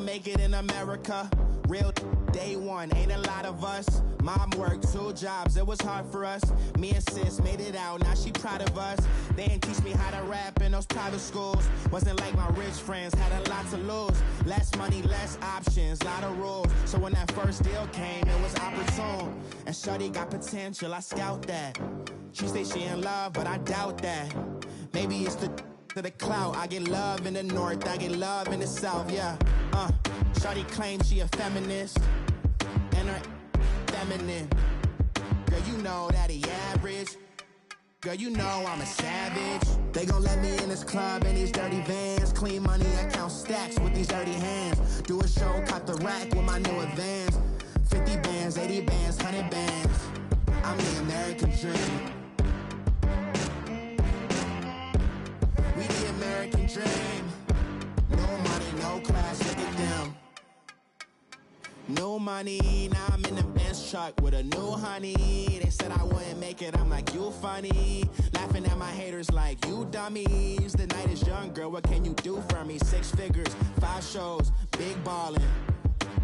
make it in America. Real day one, ain't a lot of us. Mom worked 2 jobs, it was hard for us. Me and sis made it out, now she proud of us. They didn't teach me how to rap in those private schools. Wasn't like my rich friends, had a lot to lose. Less money, less options, lot of rules. So when that first deal came, it was opportune. And shorty got potential, I scout that. She say she in love, but I doubt that. Maybe it's to the clout. I get love in the north, I get love in the south, yeah. Shorty claims she a feminist, and her feminine. Girl, you know that he average. Girl, you know I'm a savage. They gon' let me in this club in these dirty vans. Clean money, I count stacks with these dirty hands. Do a show, caught the rack with my new advance. 50 bands, 80 bands, 100 bands. I'm the American dream. We the American dream. No money, no class, look at them. No money, now I'm in the Benz truck with a new honey. They said I wouldn't make it, I'm like, you funny. Laughing at my haters like, you dummies. The night is young, girl, what can you do for me? 6 figures, 5 shows, big ballin'.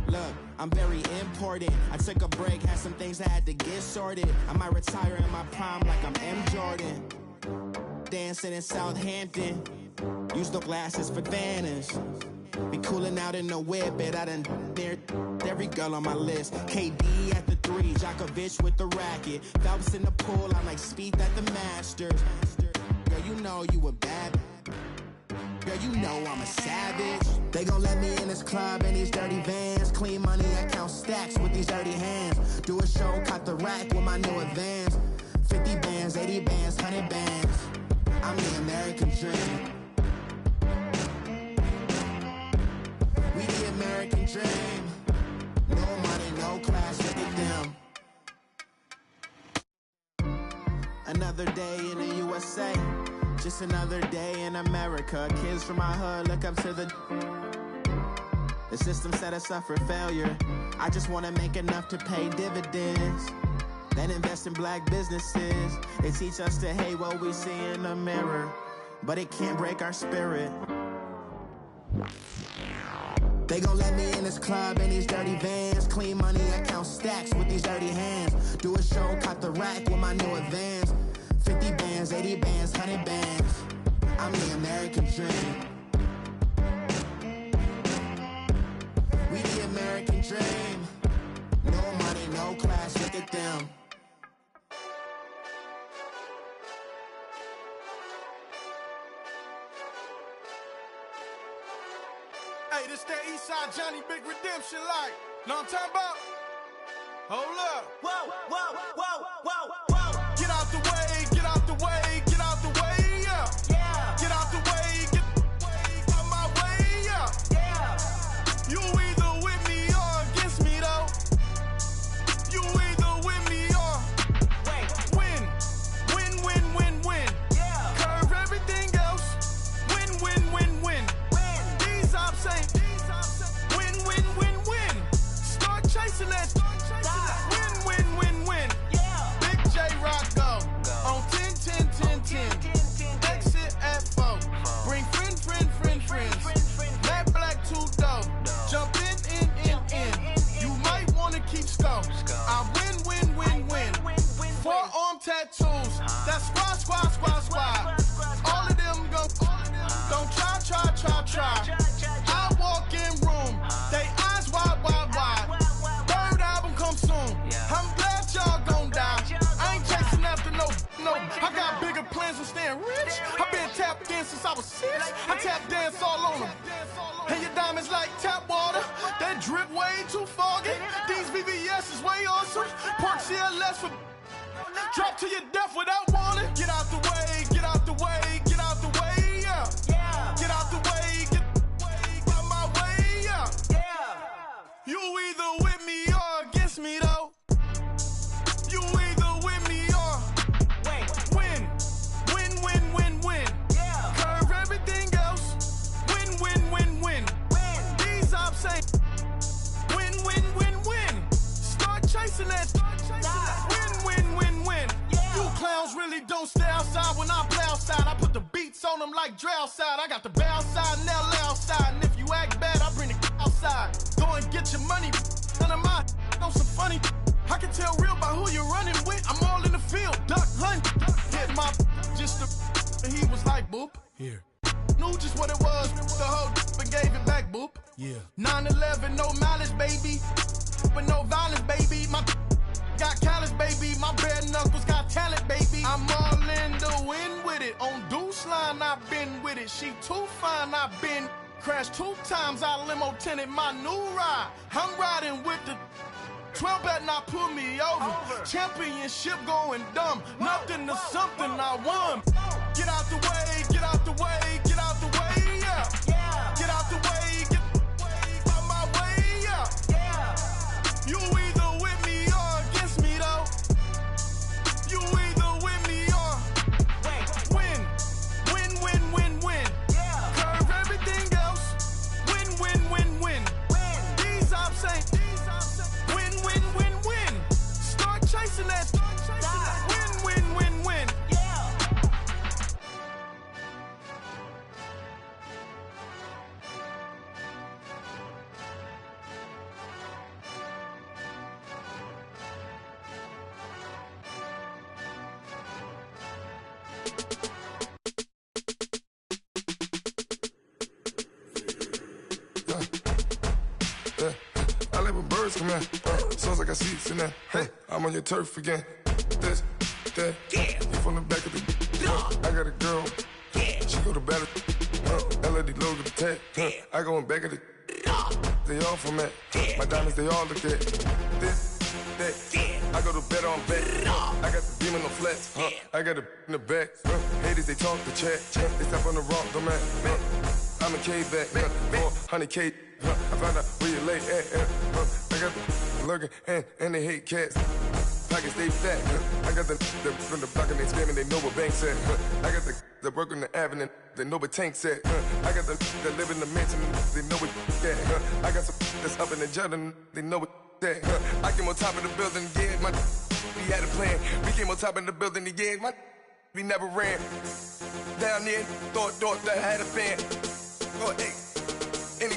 Look, I'm very important. I took a break, had some things I had to get sorted. I might retire in my prime like I'm M. Jordan. Dancing in Southampton. Use the glasses for Vannas. Be cooling out in the whip, but I done near every girl on my list. KD at the 3, Djokovic with the racket. Phelps in the pool, I'm like Speed at the Masters. Girl, you know you a bad. Girl, you know I'm a savage. They gon' let me in this club in these dirty vans. Clean money, I count stacks with these dirty hands. Do a show, caught the rack with my new advance. 50 bands, 80 bands, 100 bands. I'm the American dream. We the American dream. No money, no class, look at them. Another day in the USA. Just another day in America. Kids from my hood look up to the system set us up for failure. I just wanna make enough to pay dividends. Then invest in black businesses. They teach us to hate what we see in the mirror, but it can't break our spirit. They gon' let me in this club in these dirty vans. Clean money, I count stacks with these dirty hands. Do a show, caught the rack with my new advance. 50 bands, 80 bands, 100 bands. I'm the American dream. We the American dream. No money, no class, look at them. Hey, this that Eastside Johnny Big Redemption like. Know what I'm talking about? Hold up. Whoa, whoa, whoa, whoa, whoa. Get out the way, get out the way, get out the way, yeah. Yeah. Get out the way, get out my way, yeah. Yeah. You either with me or against me, though. You either with me or win. Win, win, win, win. Yeah. Curve everything else. Win, win, win, win. These ops ain't. Win, win, win, win. Start chasing that. Win, win, win, win. Yeah. Big J Rock go. On 10, 10, 10, 10. Exit at 4. Bring friends. Matt Black 2 dough. Jump in. You might wanna keep score. I win, win, win, win. 4-arm tattoos. That's squad. All of them go. Don't try. I walk in room. They eyes wide. Third album come soon. I'm glad y'all gon' die. I ain't chasing after no. I got bigger plans than staying rich. I've been tapped in since I was 6. I tap dance all on them. And your diamonds like tap water. That drip way too foggy. These VVS is way awesome. Park CLS for drop to your death without warning. Get out the way, get out the way, get out the way, yeah. Yeah. Get out the way, get out my way, yeah. Yeah. You either with me or against me, though. You either with me or win. Win, win, win, win. Yeah. Curve everything else. Win, win, win, win. These ops ain't. Win, win, win, win. Start chasing that. Win, win, win, win. Yeah. You clowns really don't stay outside when I play outside. I put the beats on them like Dre outside. I got the bow side and LA outside. And if you act bad, I bring the outside. boop. Here. Knew just what it was, the whole and gave it back, boop. Yeah. 9/11, no malice, baby, but no violence, baby. My got callous, baby. My bare knuckles got talent, baby. I'm all in the wind with it. On Deuce line, I've been with it. She too fine, I've been crashed 2 times. I limo tinted my new ride. I'm riding with the 12 better not pull me over. Championship going dumb. Nothing to something I won. Get out the way, get out the way, get out the way, yeah. Get out the way, get out my way, yeah. You either with me or against me, though. You either with me or win. Win, win, win, win. Curve everything else. Win, win, win, win. These ops ain't win, win, win, win. Start chasing that. Win, win, win, win. I live with birds come in. Sounds like I seats in there. Hey, I'm on your turf again. This, that, you from the back of the. I got a girl. She go to battle. LED logo the tag. I go in back of the. They all from that. My diamonds, they all look at. This, that. I go to bed on bed. I got the demon on flats. I got it in the back. Haters, they talk the chat. They step on the rock, don't matter. I'm a K-back. 400K. I found out where you lay at. I got the lurking and they hate cats. Pockets stay fat. I got the from the block and they screaming, they know what banks at. I got the work on the avenue, they know what tanks at. I got the that live in the mansion, they know what that. I got some that's up in the jungle, they know what that. I came on top of the building, yeah, my we had a plan. We came on top of the building, yeah, my we never ran. Down there, thought that I had a fan. Oh, hey, any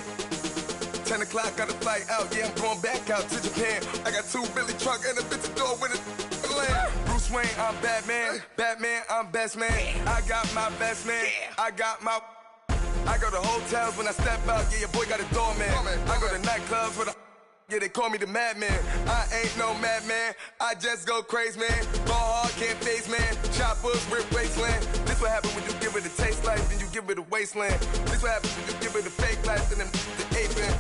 10 o'clock, got a flight out, yeah, I'm going back out to Japan. I got 2 Billy truck and a bitch door with a land. Bruce Wayne, I'm Batman. Batman, I'm best man. I got my best man. I got my. I go to hotels when I step out, yeah, your boy got a doorman. I go to nightclubs with a. Yeah, they call me the madman. I ain't no madman. I just go crazy, man. Ball hard, can't face, man. Choppers, rip wasteland. This what happen when you give it a taste life, then you give it a wasteland. This what happens when you give it a fake life, and then the ape man.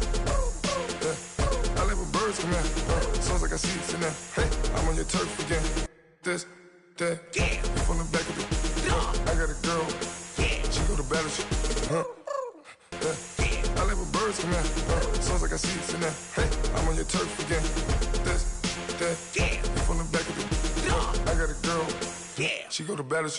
I live with birds come in. Sounds like I seats in there. Hey, I'm on your turf again. This, that, you from the back of the. I got a girl. She go to battle. I live with birds come in. Sounds like I seats in there. Hey, I'm on your turf again. This, that, you from the back of the. I got a girl. She go to battle.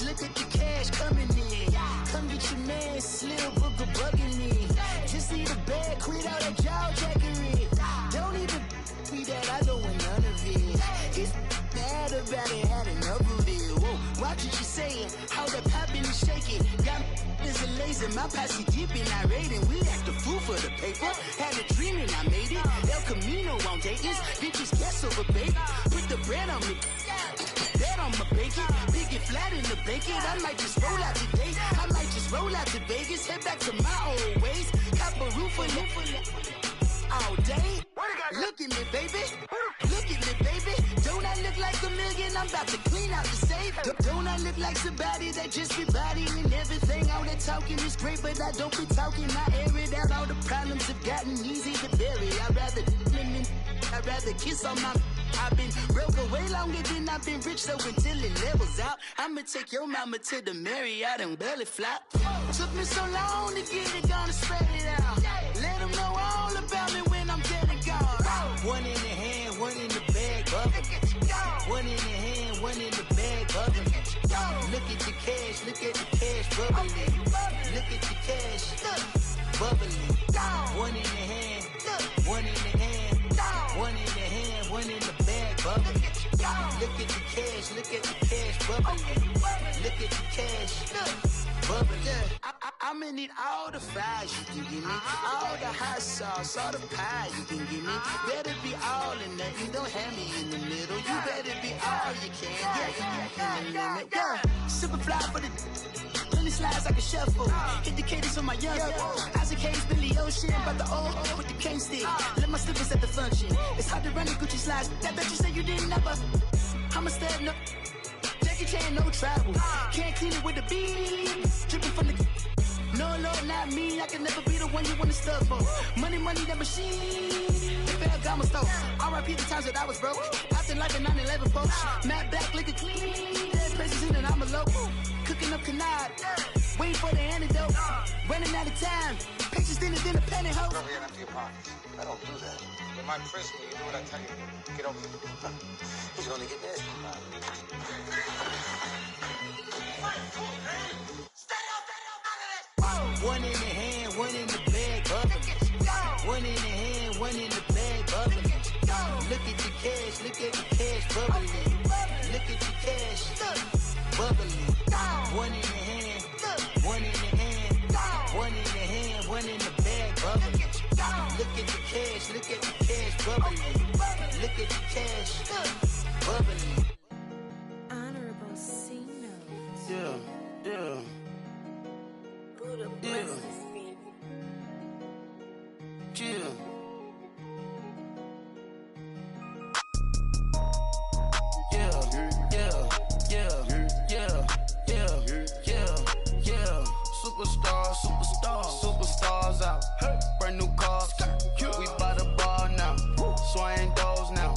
Look at the cash coming in. Come get your man, Slim Booker bugging me. Just need a bag, quit all that jaw jackery. Don't even be that, I don't want none of it. He's mad about it, had enough of it. Whoa, watch what you saying, how the poppin' is shaking. Got is a laser, my posse deep and I raiding. We act the fool for the paper. Had a dream and I made it. El Camino on Dayton's, bitches guess over baby. Put the bread on me. That on my bacon, big and flat in the bacon. I might just roll out today. I might just roll out to Vegas, head back to my old ways. Cop a roof for all day. Look at me, baby. Look at me, baby. Don't I look like a million? I'm about to clean out the safe. Don't I look like somebody that just be bodying everything? All that talking is great, but I don't be talking. I air it out. All the problems have gotten easy to bury. I'd rather kiss on my. I've been broke way longer than I've been rich, so until it levels out, I'ma take your mama to the Marriott and belly flop. Took me so long to get it, gonna spread it out. Let them know One in the hand, one in the bag, bubbling. One in the hand, one in the bag, bubbling. Look at the cash, look at the cash, bubbling. Look at the cash, bubbling. One in the hand, one in the hand, one in the hand, one in the bag, bubbling. Look at the cash, look at the cash, bubbling. Look at the cash, bubbling. I'm gonna need all the fries you can give me, all the hot sauce, all the pie you can give me. Better be all or nothing, don't have me in the middle. You better be all you can, yeah, in the limit. Yeah, super fly for the plenty slides like a shuffle. Hit the cadence on my young Isaac Hayes, Billy Ocean, but the old with the cane stick. Let my slippers at the function. It's hard to run the Gucci slides. That bet you say you didn't never. I'm a stud, no Jackie Chan, no travel. Can't clean it with the beat. Dripping from the. No, Lord, not me. I can never be the one you want to stuff for. Money, that machine. They fell down my stove. R.I.P. the times that I was broke. Acting like a 9/11 folks. Matte black, liquor clean. Dead places in and I'm a local. Cooking up canard. Waiting for the antidote. Running out of time. Pictures thinner than a pantyhose. Go ahead after your pockets. I don't do that. In my prison, you do what I tell you. Get over here. He's gonna get nasty. One in the hand, one in the bag, bubbling. One in the hand, one in the bag, bubbling. Look at the cash, look at the cash, bubbling. Look at the cash, bubbling. One in the hand, one in the hand, one in the hand, one in the bag, bubbling. Look at the cash, look at the cash, bubbling. Look at the cash, bubbling. Honorable C notes. Yeah. Yeah. Chill. Superstars out. Brand new cars. We by the bar now. Swaying doors now.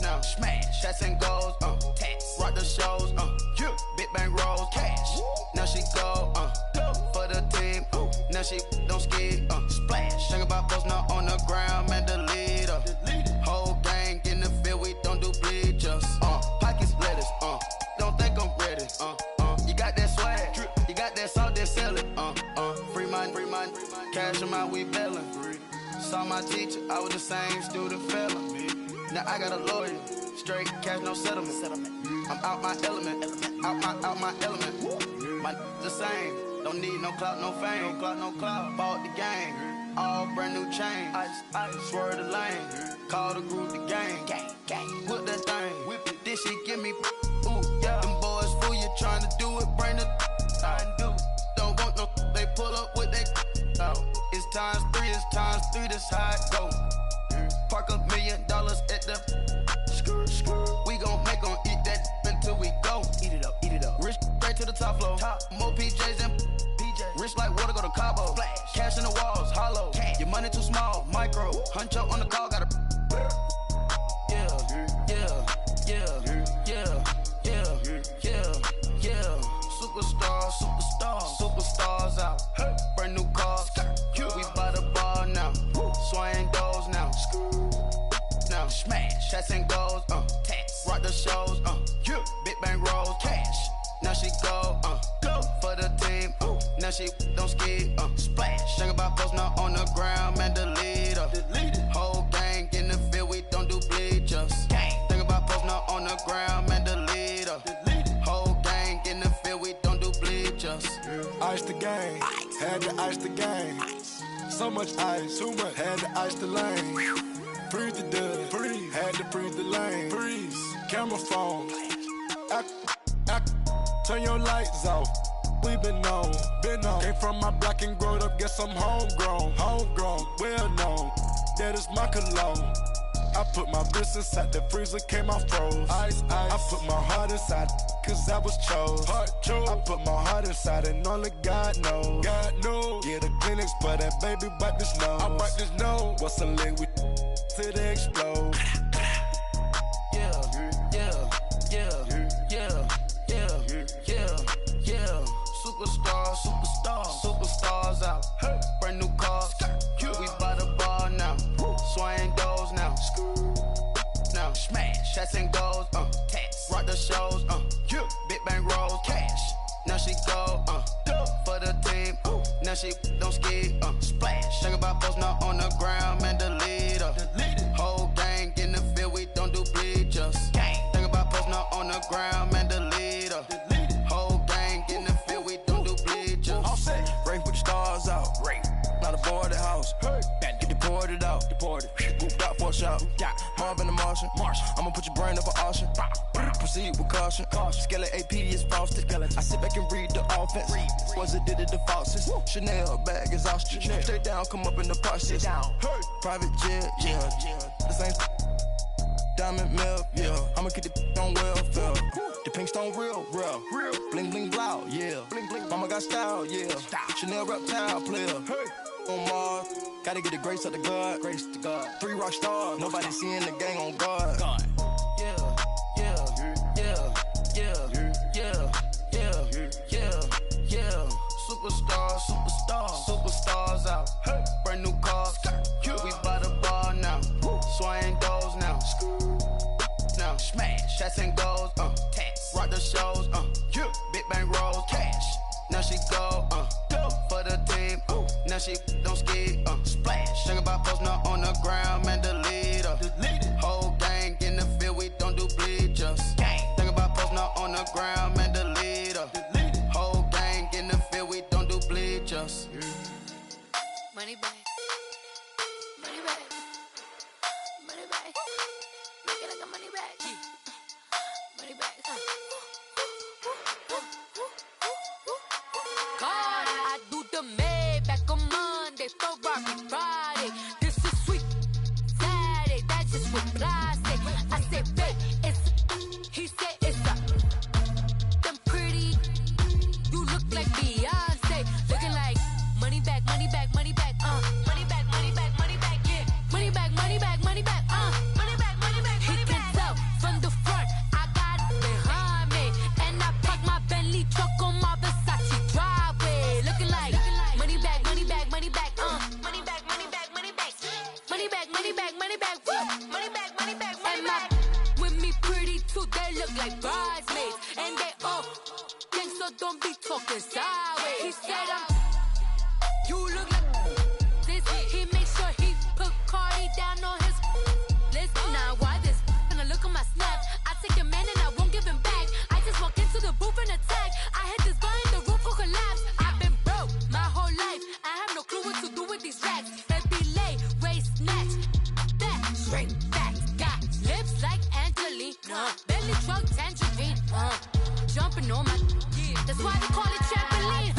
Now smash. Shots and goals. Tax. Rock the shows. Big bang rolls. Cash. Now she go. For the team. Now she don't skid. Splash. Think about post now on the ground. Man, the leader. Whole gang in the field. We don't do bleachers. Pockets lettuce. Don't think I'm ready. You got that swag. You got that salt, then sell it. Free mind. Cash them out, we bailin'. Saw my teacher, I was the same student felon. Now I got a lawyer. Straight cash, no settlement. I'm out my element. Out my element. My the same. Don't need no clout, no fame. No clout. Bought the game. All brand new chain. Ice. Swerve the lane. Call the group the gang. Whip that thing. Whip it. This shit give me. Ooh, yeah. Them boys fool you trying to do it. Bring the. Don't want no. They pull up with they. It's times 3. That's how it go. Park $1 million at the. We gon' make 'em eat that until we go. Eat it up. Rich straight to the top floor. More PJs than PJs. Rich like water, go to Cabo. Splash. Cash in the walls, hollow. Cash. Your money too small, micro. Hunch up on the call, gotta. Yeah. Superstars out. Brand new cars. We by the bar now. Swaying doors now. Now smash. Shots and goals. Tax. Rock the shows. Big bang rolls. Cash. Now she go. For the team. Now she don't skid. Splash. Think about post now on the ground. Man, the leader. Whole gang in the field. We don't do bleachers. Think about post now on the ground. Man, the leader. Whole gang in the field. We don't do bleachers. Ice the game, had to ice the game. So much ice, too much, had to ice the lane. Freeze the dud, freeze, had to freeze the lane. Freeze, camera phone. Turn your lights off. We been on. Came from my block and growed up, guess I'm homegrown, well known. That is my cologne. I put my wrist inside the freezer, came out froze. Ice. I put my heart inside, cause I was chose. I put my heart inside and only God knows. Yeah, the clinics, but that baby bite this nose. I bite this nose. What's the link with till they explode? Superstars out. Brand new cars. We by the bar now. Swaying doors tats and goals, tats. Rock the shows, yeah. Big bang rolls, cash. Now she go, for the team, now she don't ski, splash. Think about post now on the ground, man, delete her. Whole gang in the field, we don't do bleachers. Think about post now on the ground, man, delete her. Whole gang in the field, we don't do bleachers. Race with the stars out, not a boarded house. Get deported out, Group out for a shot. Marvin the Martian, I'ma put your brain up for auction. Proceed with caution. Skeleton AP is frosted. I sit back and read the offense. Was it did it the falsest? Chanel bag is ostrich. Stay down, come up in the process. Private jet, yeah. The same diamond milk, yeah. I'ma keep the on welfare. The pink stone real. Bling bling blow, yeah. Mama got style, yeah. Chanel reptile player. On Mars, gotta get the grace of the God. 3 rock stars, nobody seeing the gang on guard. Superstars out. Brand new cars. We by the bar now. Swaying doors now. Now smash. Tats and goals, tats. Rock the shows, Big bang rolls, cash. Now she go, for the team, now she don't ski, splash. Think about post now on the ground, man, delete her. Whole gang in the field, we don't do bleachers. Think about post now on the ground, man, delete her. Whole gang in the field, we don't do bleachers. Money back, money back, money back. Make it like a money back, money back. God, I do the Maybach on Monday, Ferrari Friday. This is sweet Saturday, that's just what I say. I say, babe, it's he said it's a them pretty. You look like Beyonce, looking like money back, money back, money back, money back, money back, money back, yeah, money back, money back, money back, money back, money back. He can tell from the front, I got it behind me, and I park my Bentley truck on my Versace driveway, looking like money back, money back, money back, money back, money back, money back, money back, money back, money back, money back, money back, money back. With me pretty too, they look like bridesmaids, and they all gang, so don't be talking sideways. He said you look like this. He make sure he put Cardi down on his list. Now why this? When I look on my snap, I take a man and I won't give him back. I just walk into the booth and attack. I hit this guy in the roof will collapse. I've been broke my whole life. I have no clue what to do with these racks. That be lay, waist snatch, that straight back. Got lips like Angelina, belly truck tangerine, jumping on my. That's why they call it trampoline.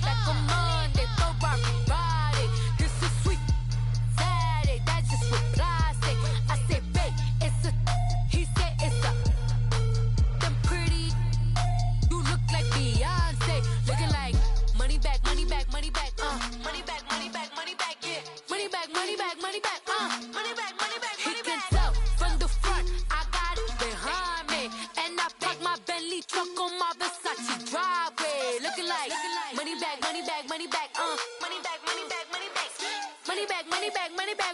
Back on Monday, Ferrari Friday. This is sweet Saturday, that's just what I say. I say, babe, it's a. He said it's a. Them pretty. You look like Beyonce, looking like money back, money back, money back, money back, money back, money back, yeah, money back, money back, money back, money back, money back. He can tell from the front, I got it behind me, and I park my Bentley truck on my Versace driveway, looking like money back, money back, money back, money back, money back, money back, money back, money back, money back,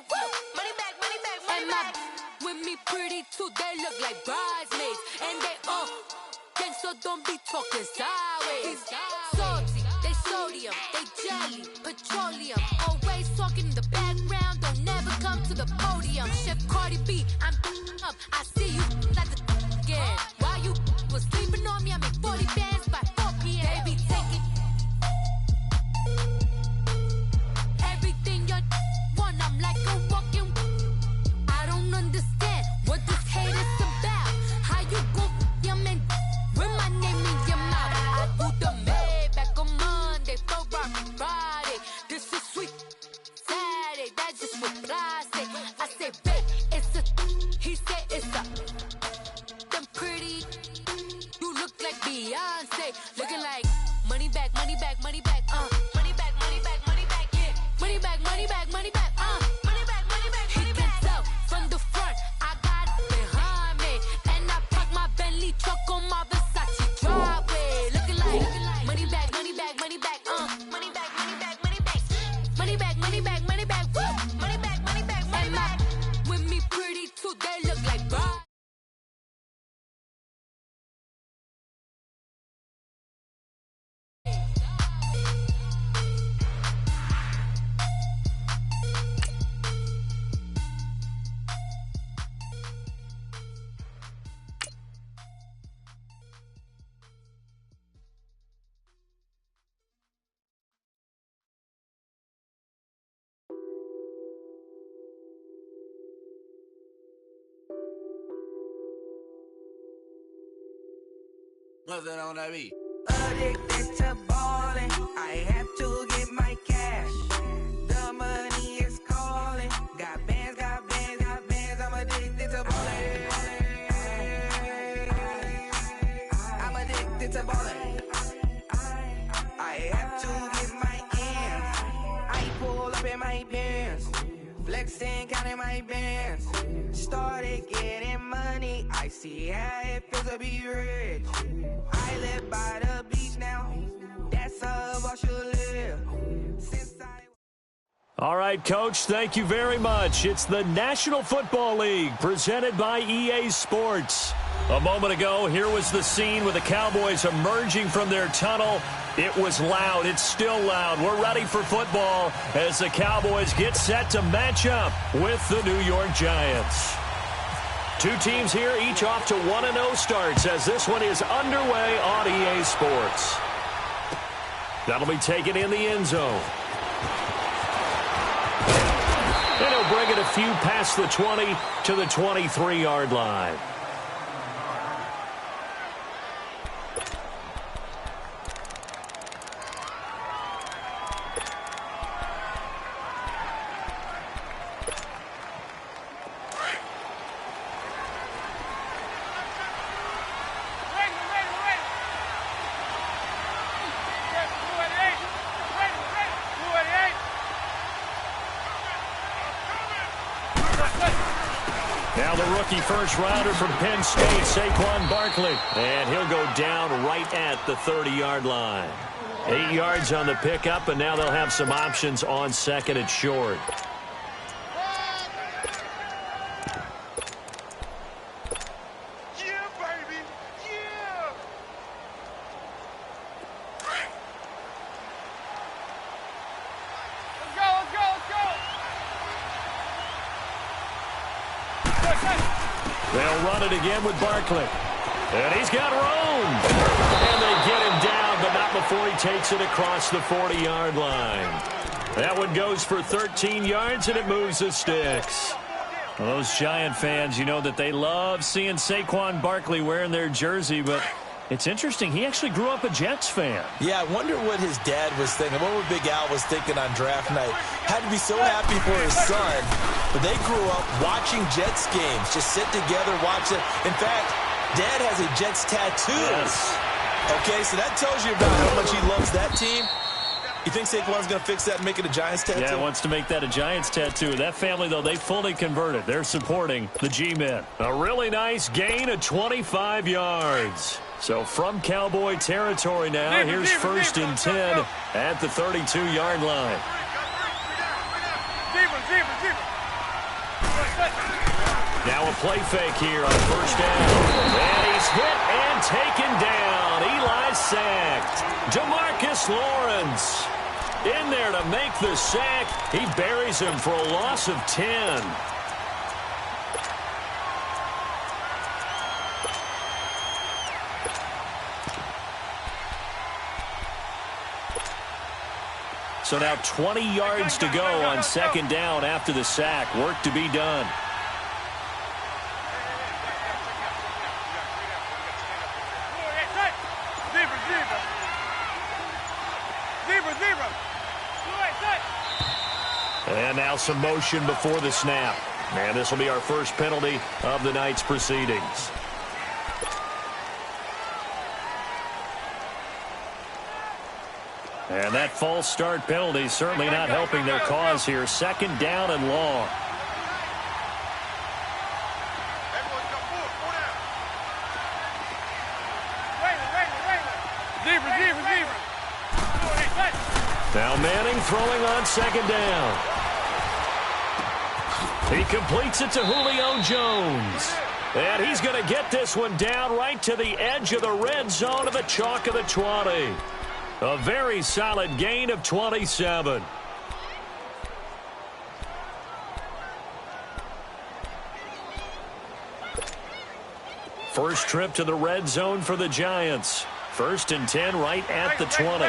money back, money back, money back. With me pretty too, they look like bridesmaids, and they all gang, so don't be talking sideways. Salty, they sodium, they jelly, petroleum, always talking in the background, don't never come to the podium. Chef Cardi B, I'm up, I see you like the again. While you was sleeping on me, I make 40 bands by 4 p.m. Baby, take it. Everything you want, I'm like a walking. I don't understand what this hate is about. How you go your man with my name in your mouth? I do the Maybach on Monday, Ferrari Friday. This is sweet Saturday, that's just what I say. I say, babe, it's a. He said it's a. Them pretty. You look like Beyonce, looking like money back, money back, money back, money back, money back, money back, yeah, money back, money back, money back, money back, money back. He can tell from the front, I got it behind me, and I park my Bentley truck on my Versace driveway, looking like money back, money back, money back, money back, money back, money back, money back, money back, money back, money back, money back, money back. With me pretty too, they look like. What's that on that beat? Addicted to ballin', I have to get my cash. The money is calling. Got bands, got bands, got bands. I'm addicted to ballin'. I'm addicted to ballin'. I have to get my ends. I pull up in my pants, flexing, counting my bands. Started getting money. I see how it feels to be rich. I live by the beach now. That's how I should live. All right, Coach, thank you very much. It's the National Football League presented by EA Sports. A moment ago, here was the scene with the Cowboys emerging from their tunnel. It was loud. It's still loud. We're ready for football as the Cowboys get set to match up with the New York Giants. Two teams here, each off to 1-0 starts as this one is underway on EA Sports. That'll be taken in the end zone. And he'll bring it a few past the 20 to the 23-yard line. Now the rookie first-rounder from Penn State, Saquon Barkley. And he'll go down right at the 30-yard line. 8 yards on the pickup, and now they'll have some options on second and short. Yeah, baby. Yeah. Let's go, let's go, let's go. They'll run it again with Barkley. And he's got room. And they get him down, but not before he takes it across the 40-yard line. That one goes for 13 yards, and it moves the sticks. Well, those Giant fans, you know that they love seeing Saquon Barkley wearing their jersey, but it's interesting. He actually grew up a Jets fan. Yeah, I wonder what his dad was thinking. What would Big Al was thinking on draft night. Had to be so happy for his son. But they grew up watching Jets games. Just sit together, watch it. In fact, Dad has a Jets tattoo. Yes. Okay, so that tells you about how much he loves that team. You think Saquon's going to fix that and make it a Giants tattoo? Yeah, he wants to make that a Giants tattoo. That family, though, they fully converted. They're supporting the G-Men. A really nice gain of 25 yards. So from Cowboy territory now, here's first and 10 at the 32-yard line. Now a play fake here on first down. And he's hit and taken down. Eli's sacked. DeMarcus Lawrence in there to make the sack. He buries him for a loss of 10. So now 20 yards to go on second down after the sack. Work to be done. And now some motion before the snap. And this will be our first penalty of the night's proceedings. And that false start penalty certainly not helping their cause here. Second down and long. Now Manning throwing on second down. He completes it to Julio Jones. And he's going to get this one down right to the edge of the red zone of the chalk of the 20. A very solid gain of 27. First trip to the red zone for the Giants. First and 10 right at the 20.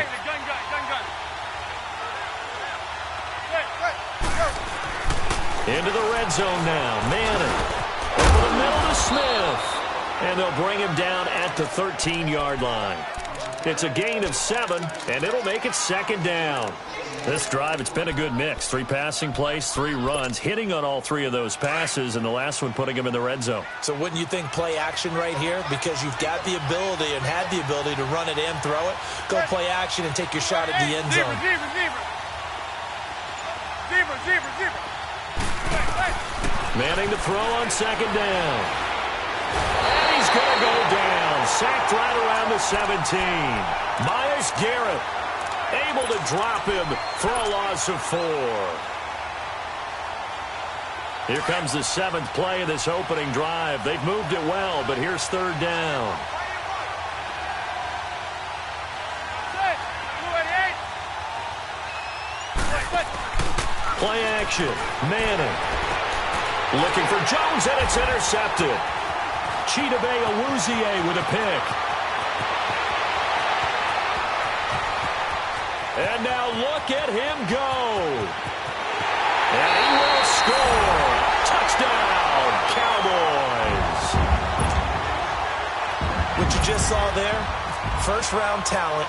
Into the red zone now. Manning over the And they'll bring him down at the 13-yard line. It's a gain of 7, and it'll make it second down. This drive, it's been a good mix. 3 passing plays, 3 runs, hitting on all 3 of those passes, and the last one putting him in the red zone. So wouldn't you think play action right here? Because you've got the ability and had the ability to run it and throw it. Go play action and take your shot at the end zone. Manning to throw on second down. And he's going to go down. Sacked right around the 17. Myles Garrett able to drop him for a loss of 4. Here comes the 7th play of this opening drive. They've moved it well, but here's third down. Play action. Manning. Looking for Jones, and it's intercepted. Chidobe Awuzie with a pick. And now look at him go. And he will score. Touchdown, Cowboys. What you just saw there, first-round talent,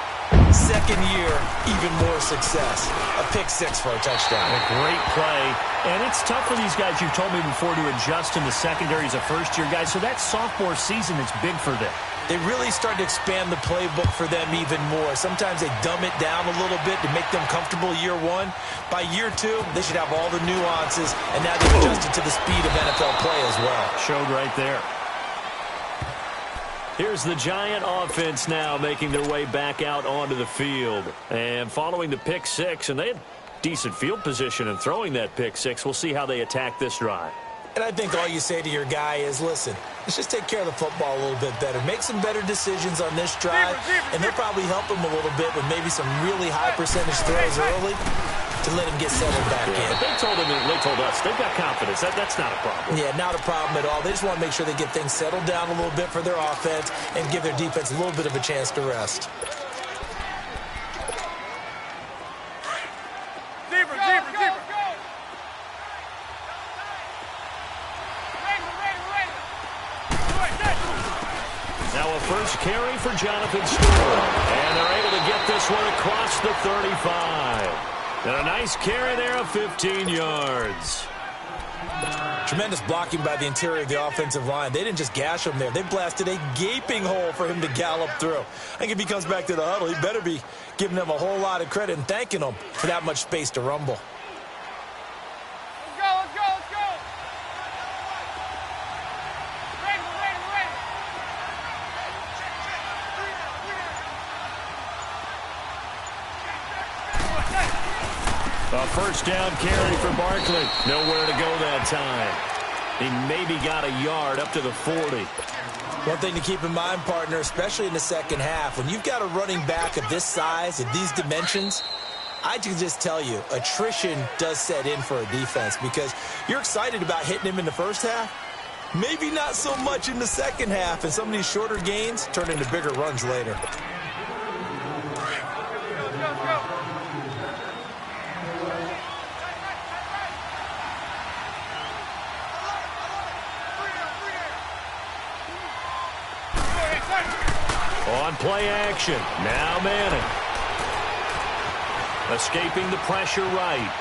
second year, even more success. A pick 6 for a touchdown. A great play. And it's tough for these guys, you've told me before, to adjust in the secondary as a first-year guy. So that sophomore season is big for them. They really start to expand the playbook for them even more. Sometimes they dumb it down a little bit to make them comfortable year 1. By year 2, they should have all the nuances, and now they've adjusted to the speed of NFL play as well. Showed right there. Here's the Giant offense now making their way back out onto the field. And following the pick 6, and they had decent field position in throwing that pick 6. We'll see how they attack this drive. And I think all you say to your guy is, listen, let's just take care of the football a little bit better. Make some better decisions on this drive, and they'll probably help him a little bit with maybe some really high percentage throws early to let him get settled back in. But they told us, they've got confidence. That's not a problem. Yeah, not a problem at all. They just want to make sure they get things settled down a little bit for their offense and give their defense a little bit of a chance to rest. Now a first carry for Jonathan Stewart. And they're able to get this one across the 35. And a nice carry there of 15 yards. Tremendous blocking by the interior of the offensive line. They didn't just gash him there. They blasted a gaping hole for him to gallop through. I think if he comes back to the huddle, he better be giving them a whole lot of credit and thanking them for that much space to rumble. A first down carry for Barkley. Nowhere to go that time. He maybe got a yard up to the 40. One thing to keep in mind, partner, especially in the second half, when you've got a running back of this size, of these dimensions, I can just tell you, attrition does set in for a defense because you're excited about hitting him in the first half. Maybe not so much in the second half, and some of these shorter gains turn into bigger runs later. On play action, now Manning. Escaping the pressure right.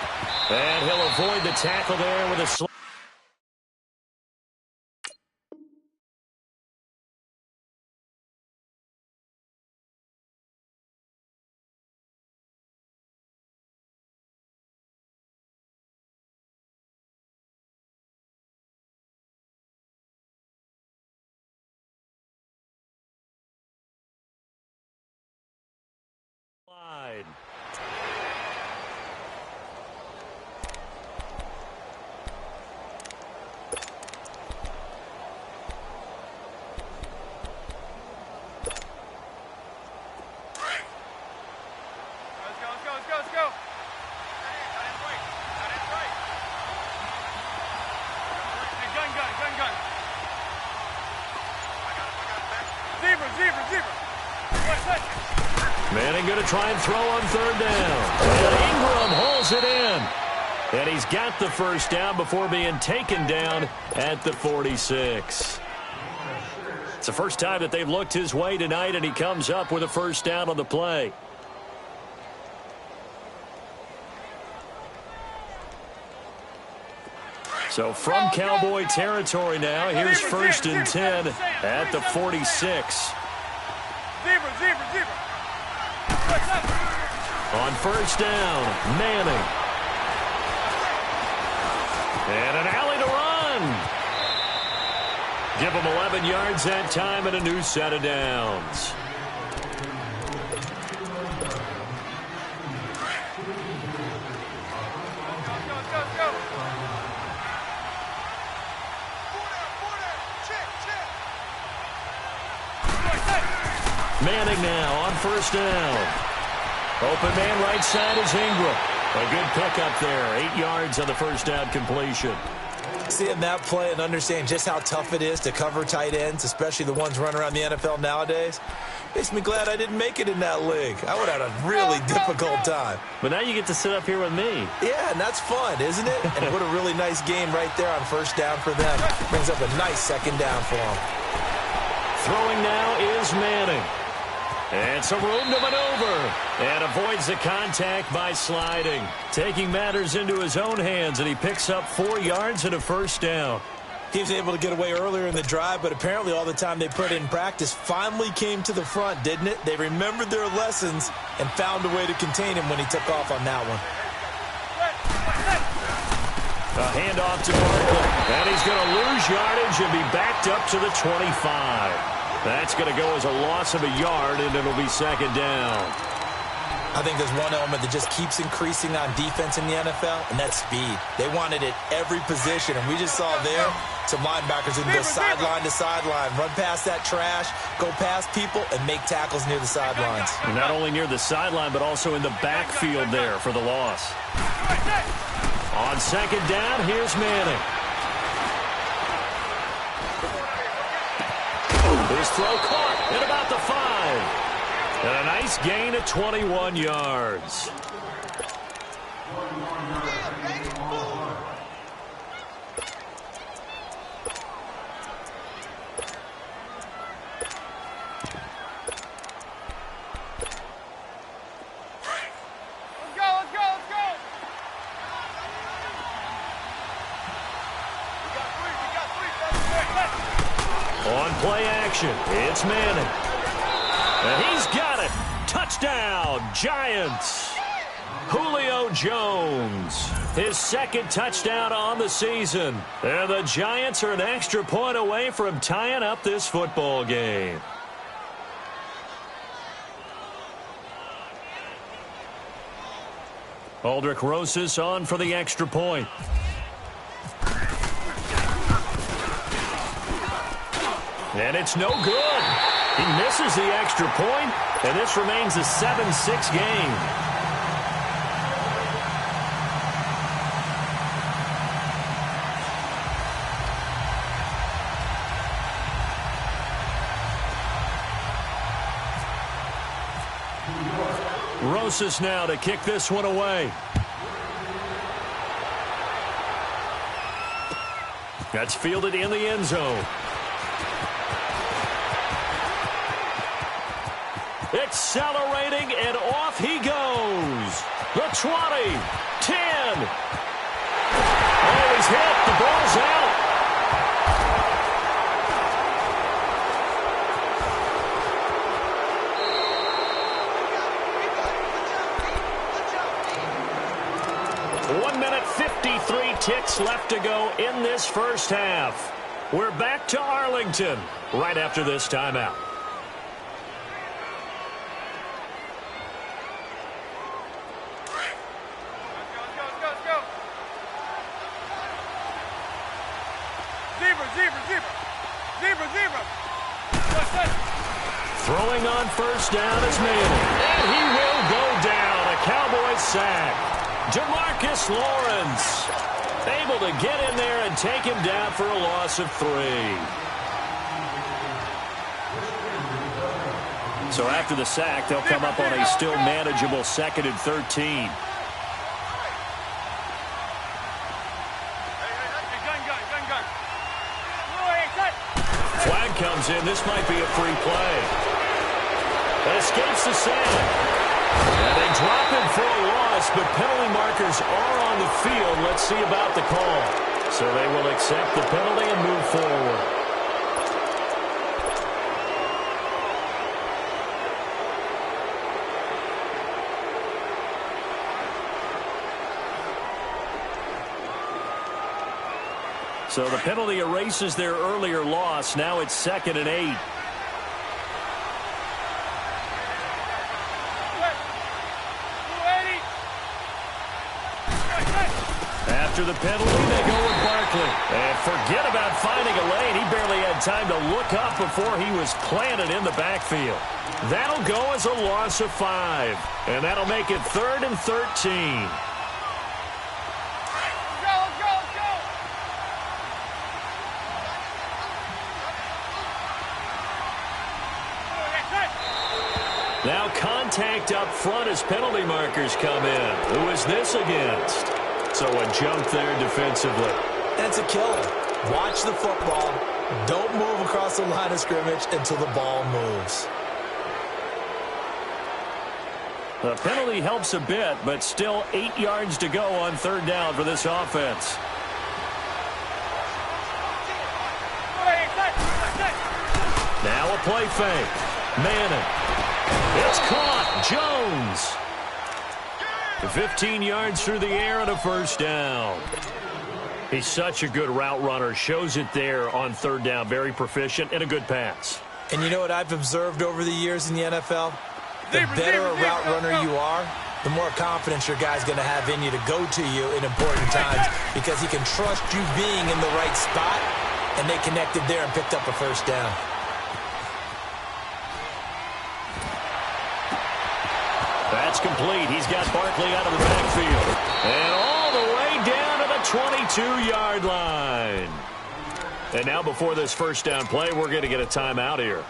And he'll avoid the tackle there with a slide. Manning going to try and throw on third down. And Ingram holds it in. And he's got the first down before being taken down at the 46. It's the first time that they've looked his way tonight, and he comes up with a first down on the play. So from Cowboy territory now, here's 1st and 10 at the 46. On first down, Manning. And an alley to run. Give him 11 yards that time and a new set of downs. Manning now on first down. Open man right side is Ingram. A good pickup there. 8 yards on the first down completion. Seeing that play and understanding just how tough it is to cover tight ends, especially the ones running around the NFL nowadays, makes me glad I didn't make it in that league. I would have had a really difficult time. But now you get to sit up here with me. Yeah, and that's fun, isn't it? And what a really nice game right there on first down for them. Brings up a nice second down for them. Throwing now is Manning. And some room to maneuver. And avoids the contact by sliding. Taking matters into his own hands, and he picks up 4 yards and a first down. He was able to get away earlier in the drive, but apparently all the time they put in practice finally came to the front, didn't it? They remembered their lessons and found a way to contain him when he took off on that one. A handoff to Barkley. And he's going to lose yardage and be backed up to the 25. That's going to go as a loss of a yard, and it'll be second down. I think there's one element that just keeps increasing on defense in the NFL, and that's speed. They want it at every position, and we just saw there some linebackers who can go sideline to sideline, run past that trash, go past people, and make tackles near the sidelines. And not only near the sideline, but also in the backfield there for the loss. On second down, here's Manning. His throw caught at about the 5. And a nice gain of 21 yards. Play action. It's Manning. And he's got it. Touchdown, Giants. Julio Jones. His second touchdown on the season. And the Giants are an extra point away from tying up this football game. Aldrich Rosas on for the extra point. And it's no good. He misses the extra point, and this remains a 7-6 game. Rosas now to kick this one away. That's fielded in the end zone. Accelerating, and off he goes. The 20, 10. Oh, he's hit. The ball's out. One minute, 53 ticks left to go in this first half. We're back to Arlington right after this timeout. Throwing on first down is Manning. And he will go down. A Cowboys sack. DeMarcus Lawrence able to get in there and take him down for a loss of 3. So after the sack, they'll come up on a still manageable 2nd and 13. Flag comes in. This might be a free play. It escapes the sand. And they drop him for a loss, but penalty markers are on the field. Let's see about the call. So they will accept the penalty and move forward. So the penalty erases their earlier loss. Now it's 2nd and 8. After the penalty, they go with Barkley. And forget about finding a lane. He barely had time to look up before he was planted in the backfield. That'll go as a loss of 5. And that'll make it 3rd and 13. Now contact up front as penalty markers come in. Who is this against? So a jump there defensively. And it's a killer. Watch the football. Don't move across the line of scrimmage until the ball moves. The penalty helps a bit, but still 8 yards to go on 3rd down for this offense. Now a play fake. Manning. It's caught. Jones. 15 yards through the air and a 1st down. He's such a good route runner. Shows it there on 3rd down. Very proficient and a good pass. And you know what I've observed over the years in the NFL? The better a route runner you are, the more confidence your guy's going to have in you to go to you in important times because he can trust you being in the right spot, and they connected there and picked up a 1st down. That's complete. He's got Barkley out of the backfield. And all the way down to the 22-yard line. And now before this 1st down play, we're going to get a timeout here,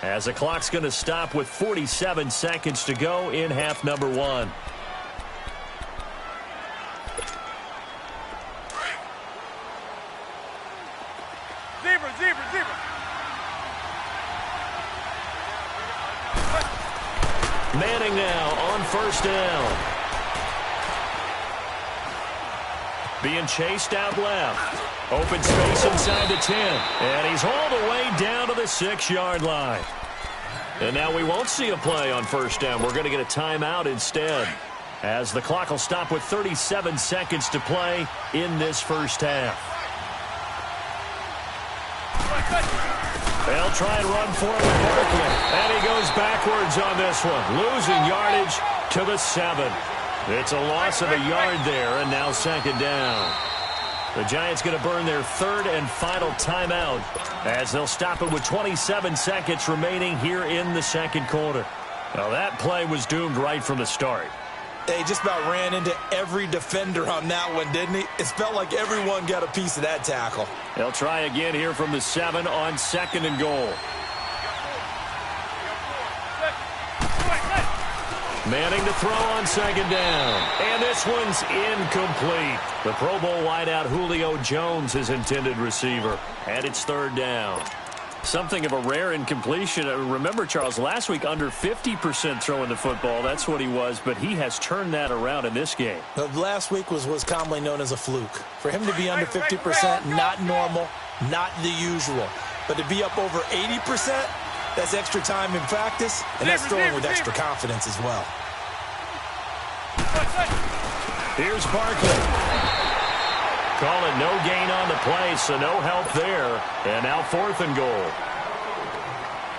as the clock's going to stop with 47 seconds to go in half number 1. Zebra. Manning now on 1st down. Being chased out left. Open space inside the 10. And he's all the way down to the 6-yard line. And now we won't see a play on 1st down. We're going to get a timeout instead, as the clock will stop with 37 seconds to play in this 1st half. They'll try and run for it with Barkley. And he goes backwards on this one, losing yardage to the 7. It's a loss of a yard there, and now 2nd down. The Giants going to burn their 3rd and final timeout, as they'll stop it with 27 seconds remaining here in the 2nd quarter. Now that play was doomed right from the start. He just about ran into every defender on that one, didn't he? It felt like everyone got a piece of that tackle. They'll try again here from the 7 on 2nd and goal. Manning to throw on 2nd down. And this one's incomplete. The Pro Bowl wideout Julio Jones, his intended receiver. And it's 3rd down. Something of a rare incompletion. Remember, Charles, last week under 50% throwing the football. That's what he was, but he has turned that around in this game. Last week was commonly known as a fluke. For him to be under 50%, not normal, not the usual. But to be up over 80%, that's extra time in practice, and that's throwing with extra confidence as well. Here's Barkley. Calling no gain on the play, so no help there. And now 4th and goal.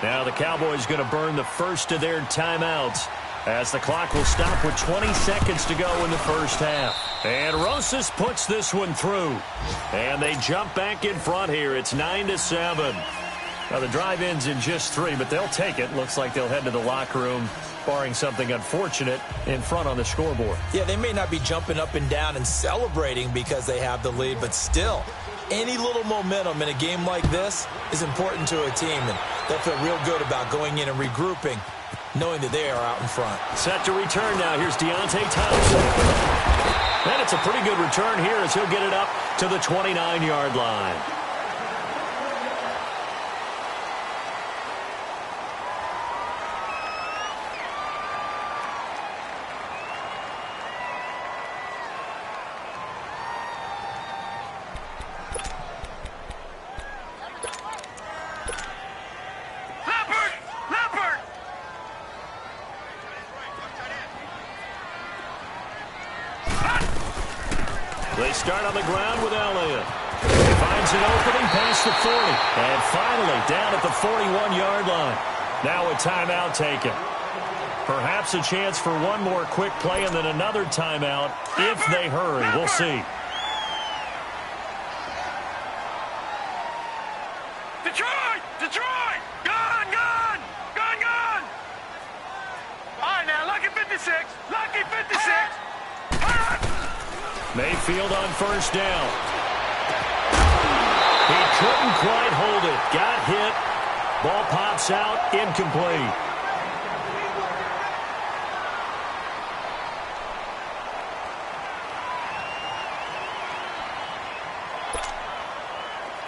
Now the Cowboys going to burn the 1st of their timeouts, as the clock will stop with 20 seconds to go in the 1st half. And Rosas puts this one through. And they jump back in front here. It's 9-7. Now the drive ends in just 3, but they'll take it. Looks like they'll head to the locker room, barring something unfortunate in front on the scoreboard. Yeah, they may not be jumping up and down and celebrating because they have the lead, but still, any little momentum in a game like this is important to a team, and they'll feel real good about going in and regrouping, knowing that they are out in front. Set to return now. Here's Deontay Thompson. And it's a pretty good return here as he'll get it up to the 29-yard line. start on the ground with Elliott. He finds an opening past the 40. And finally down at the 41-yard line. Now a timeout taken. Perhaps a chance for one more quick play and then another timeout if they hurry. We'll see. Detroit! Detroit! Gone! Gone! Gone! Gone! All right, now, lucky 56. Lucky 56. Mayfield on first down. He couldn't quite hold it. Got hit. Ball pops out. Incomplete.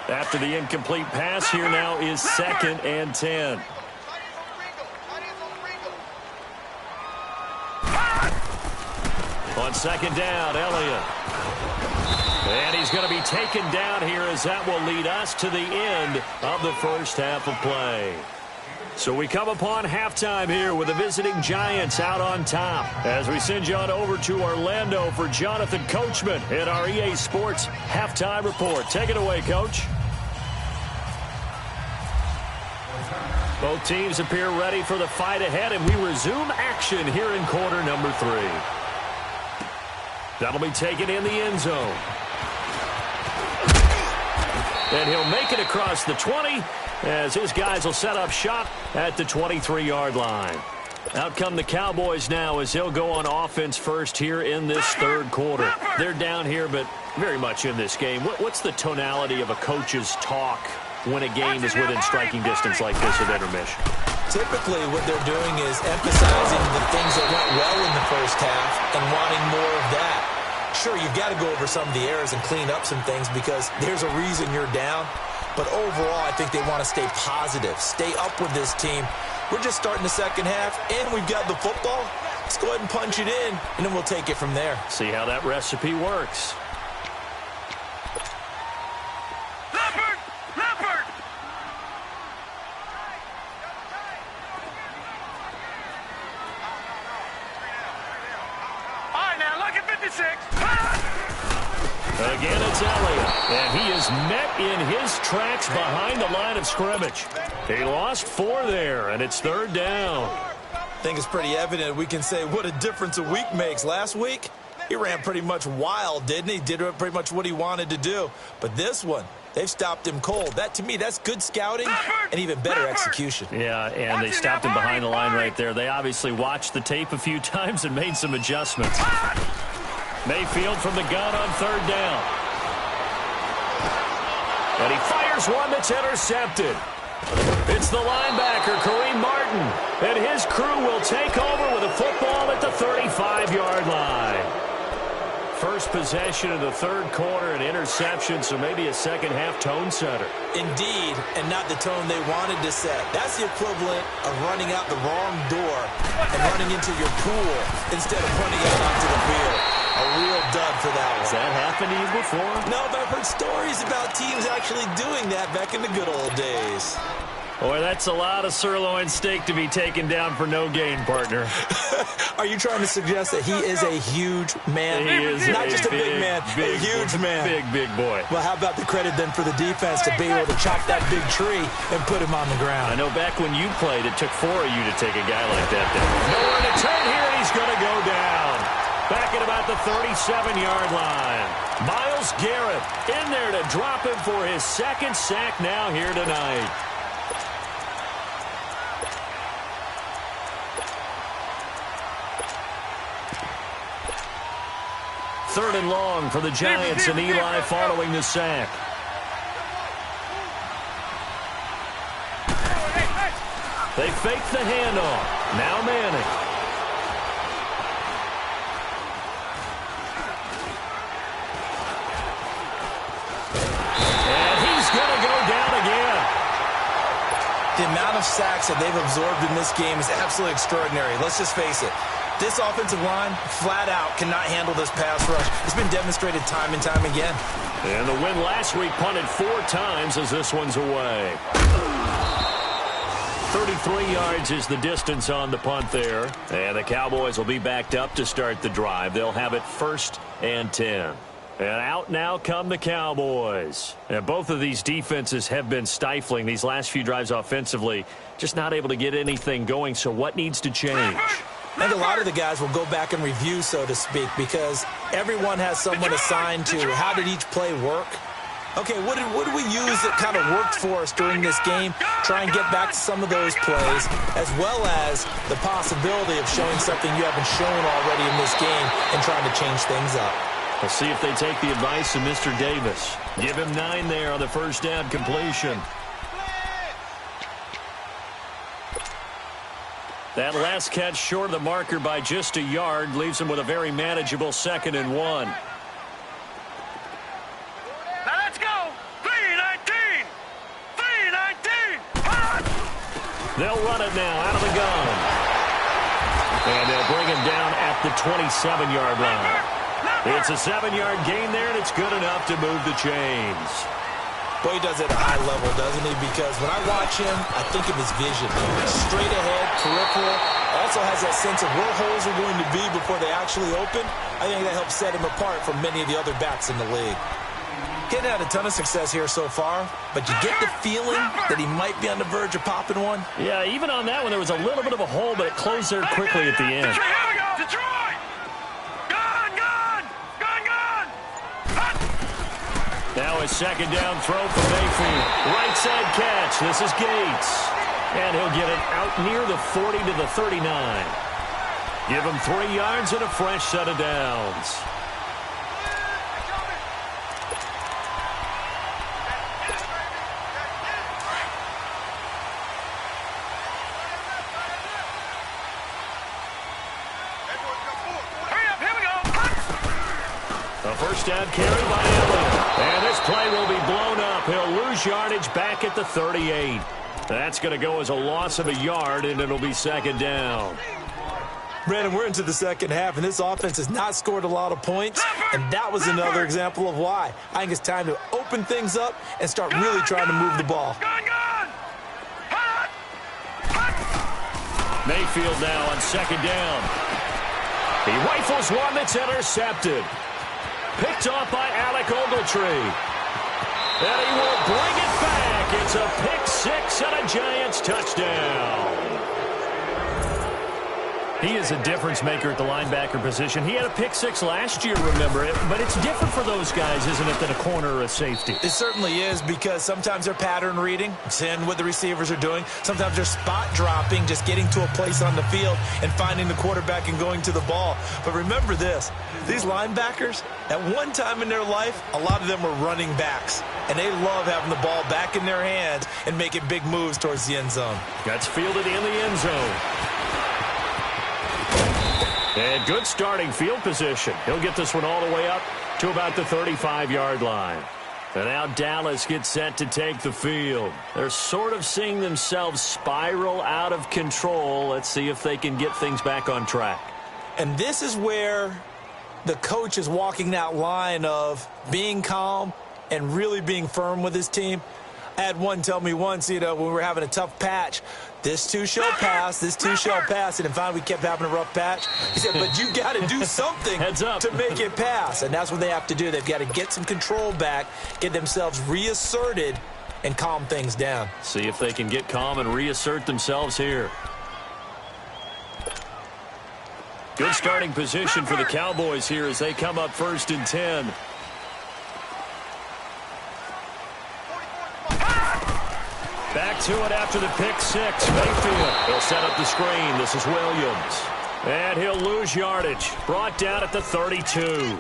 After the incomplete pass, here now is 2nd and 10. On 2nd down, Elliott. And he's going to be taken down here as that will lead us to the end of the first half of play. So we come upon halftime here with the visiting Giants out on top. As we send you on over to Orlando for Jonathan Coachman in our EA Sports Halftime Report. Take it away, Coach. Both teams appear ready for the fight ahead, and we resume action here in quarter number 3. That'll be taken in the end zone. And he'll make it across the 20 as his guys will set up shop at the 23-yard line. Out come the Cowboys now as they'll go on offense first here in this third quarter. They're down here, but very much in this game. What's the tonality of a coach's talk when a game is within striking distance like this at intermission? Typically, what they're doing is emphasizing the things that went well in the first half and wanting more of that. Sure, you've got to go over some of the errors and clean up some things because there's a reason you're down. But overall, I think they want to stay positive, stay up with this team. We're just starting the second half, and we've got the football. Let's go ahead and punch it in, and then we'll take it from there. See how that recipe works. Leopard! Leopard! All right, now, look at 56. Again, it's Elliott, and he is met in his tracks behind the line of scrimmage. He lost 4 there, and it's 3rd down. I think it's pretty evident we can say what a difference a week makes. Last week, he ran pretty much wild, didn't he? Did pretty much what he wanted to do. But this one, they've stopped him cold. That, to me, that's good scouting and even better execution. Yeah, and they stopped him behind the line right there. They obviously watched the tape a few times and made some adjustments. Mayfield from the gun on 3rd down. And he fires one that's intercepted. It's the linebacker, Kareem Martin. And his crew will take over with a football at the 35-yard line. First possession of the third quarter, an interception, so maybe a second-half tone setter. Indeed, and not the tone they wanted to set. That's the equivalent of running out the wrong door and running into your pool instead of running out onto the field. A real dud for that one. Has that happened to you before? No, but I've heard stories about teams actually doing that back in the good old days. Boy, that's a lot of sirloin steak to be taken down for no gain, partner. Are you trying to suggest that he is a huge man? He is not just a big man, a huge man. Big boy. Well, how about the credit then for the defense to be able to chop that big tree and put him on the ground? I know back when you played, it took 4 of you to take a guy like that down. Nowhere to turn here, and he's going to go down. Back at about the 37-yard line. Myles Garrett in there to drop him for his 2nd sack now here tonight. Third and long for the Giants and Eli following the sack. They fake the handoff. Now Manning. And he's going to go down again. The amount of sacks that they've absorbed in this game is absolutely extraordinary. Let's just face it. This offensive line, flat out, cannot handle this pass rush. It's been demonstrated time and time again. And the win last week punted 4 times as this one's away. 33 yards is the distance on the punt there. And the Cowboys will be backed up to start the drive. They'll have it 1st and 10. And out now come the Cowboys. And both of these defenses have been stifling these last few drives offensively. Just not able to get anything going. So what needs to change? I think a lot of the guys will go back and review, so to speak, because everyone has someone assigned to how did each play work. Okay, what did we use that kind of worked for us during this game? Try and get back to some of those plays, as well as the possibility of showing something you haven't shown already in this game and trying to change things up. We'll see if they take the advice of Mr. Davis. Give him 9 there on the first down completion. That last catch short of the marker by just a yard leaves him with a very manageable 2nd and 1. Now let's go. 3-19. 3-19. They'll run it now out of the gun. And they'll bring him down at the 27-yard line. It's a 7-yard gain there, and it's good enough to move the chains. Boy, he does it at a high level, doesn't he? Because when I watch him, I think of his vision. Straight ahead, peripheral. Also has that sense of where holes are going to be before they actually open. I think that helps set him apart from many of the other backs in the league. Getting had a ton of success here so far, but you get the feeling that he might be on the verge of popping one. Yeah, even on that one, there was a little bit of a hole, but it closed there quickly at the end. Here we go. Detroit. Gone. Now a 2nd down throw for Mayfield. Right side catch. This is Gates. And he'll get it out near the 40 to the 39. Give him 3 yards and a fresh set of downs. A first down carry by Elliott. And this play will be blown up. He'll lose yardage back at the 38. That's going to go as a loss of a yard, and it'll be 2nd down. Brandon, we're into the second half, and this offense has not scored a lot of points, and that was another example of why. I think it's time to open things up and start really trying to move the ball. Mayfield now on 2nd down. He rifles one that's intercepted. Picked off by Alec Ogletree. And he will bring it back. It's a pick 6 and a Giants touchdown. He is a difference maker at the linebacker position. He had a pick 6 last year, remember it. But it's different for those guys, isn't it, than a corner or a safety? It certainly is, because sometimes they're pattern reading, seeing what the receivers are doing. Sometimes they're spot dropping, just getting to a place on the field and finding the quarterback and going to the ball. But remember this, these linebackers, at one time in their life, a lot of them were running backs. And they love having the ball back in their hands and making big moves towards the end zone. That's fielded in the end zone. And good starting field position. He'll get this one all the way up to about the 35-yard line. And now Dallas gets set to take the field. They're sort of seeing themselves spiral out of control. Let's see if they can get things back on track. And this is where the coach is walking that line of being calm and really being firm with his team. I had one tell me once, when we were having a tough patch, this too shall pass, this too shall pass. And finally we kept having a rough patch. He said, but you got to do something to make it pass. And that's what they have to do. They've got to get some control back, get themselves reasserted, and calm things down. See if they can get calm and reassert themselves here. Good starting position for the Cowboys here as they come up 1st and 10. Back to it after the pick 6. Mayfield. He'll set up the screen. This is Williams. And he'll lose yardage. Brought down at the 32.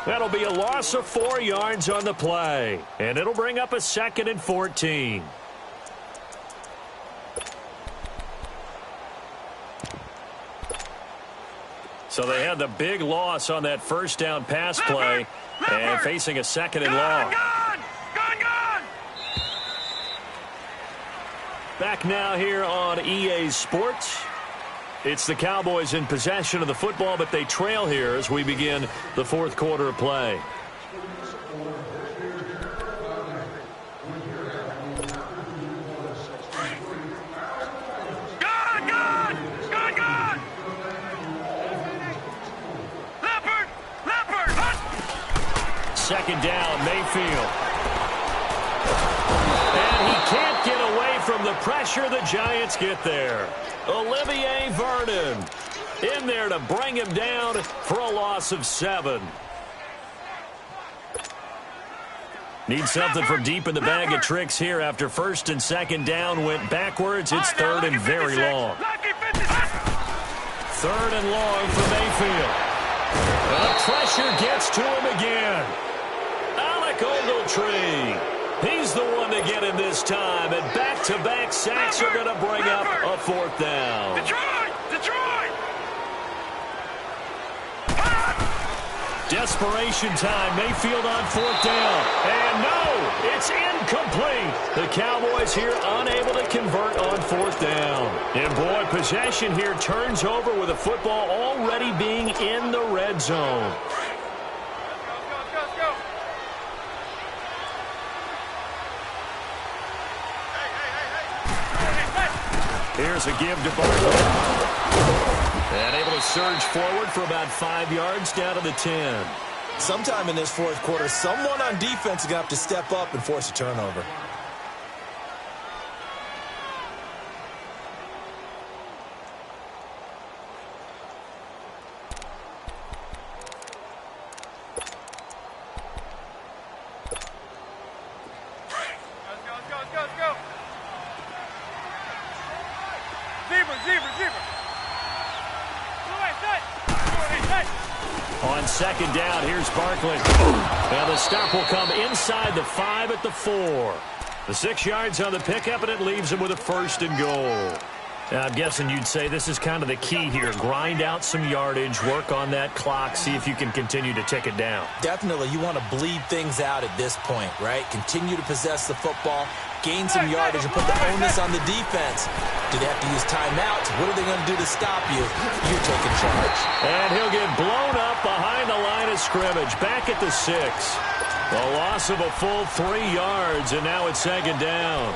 That'll be a loss of 4 yards on the play. And it'll bring up a 2nd and 14. So they had the big loss on that first down pass play. And facing a 2nd and long. Back now here on EA Sports. It's the Cowboys in possession of the football, but they trail here as we begin the 4th quarter of play. second down, Mayfield. And he can't get away from the pressure. The Giants get there. Olivier Vernon in there to bring him down for a loss of 7. Need something from deep in the bag of tricks here after first and second down went backwards. It's third and very long. Third and long for Mayfield. The pressure gets to him again. Alec Ogletree. He's the one to get him this time. And back-to-back sacks are going to bring up a fourth down. Detroit! Desperation time. Mayfield on fourth down. And no, it's incomplete. The Cowboys here unable to convert on fourth down. And boy, possession here turns over with the football already being in the red zone. Let's go. Here's a give to Barkley. And able to surge forward for about 5 yards down to the 10. Sometime in this fourth quarter, someone on defense is going to have to step up and force a turnover. Let's go. Zebra. On second down, here's Barkley. And the stop will come inside the 5 at the 4. The 6 yards on the pickup, and it leaves him with a first and goal. I'm guessing you'd say this is kind of the key here. Grind out some yardage, work on that clock, see if you can continue to tick it down. Definitely, you want to bleed things out at this point, right? Continue to possess the football, gain some yardage, and put the onus on the defense. Do they have to use timeouts? What are they going to do to stop you? You're taking charge. And he'll get blown up behind the line of scrimmage, back at the 6. A loss of a full 3 yards, and now it's second down.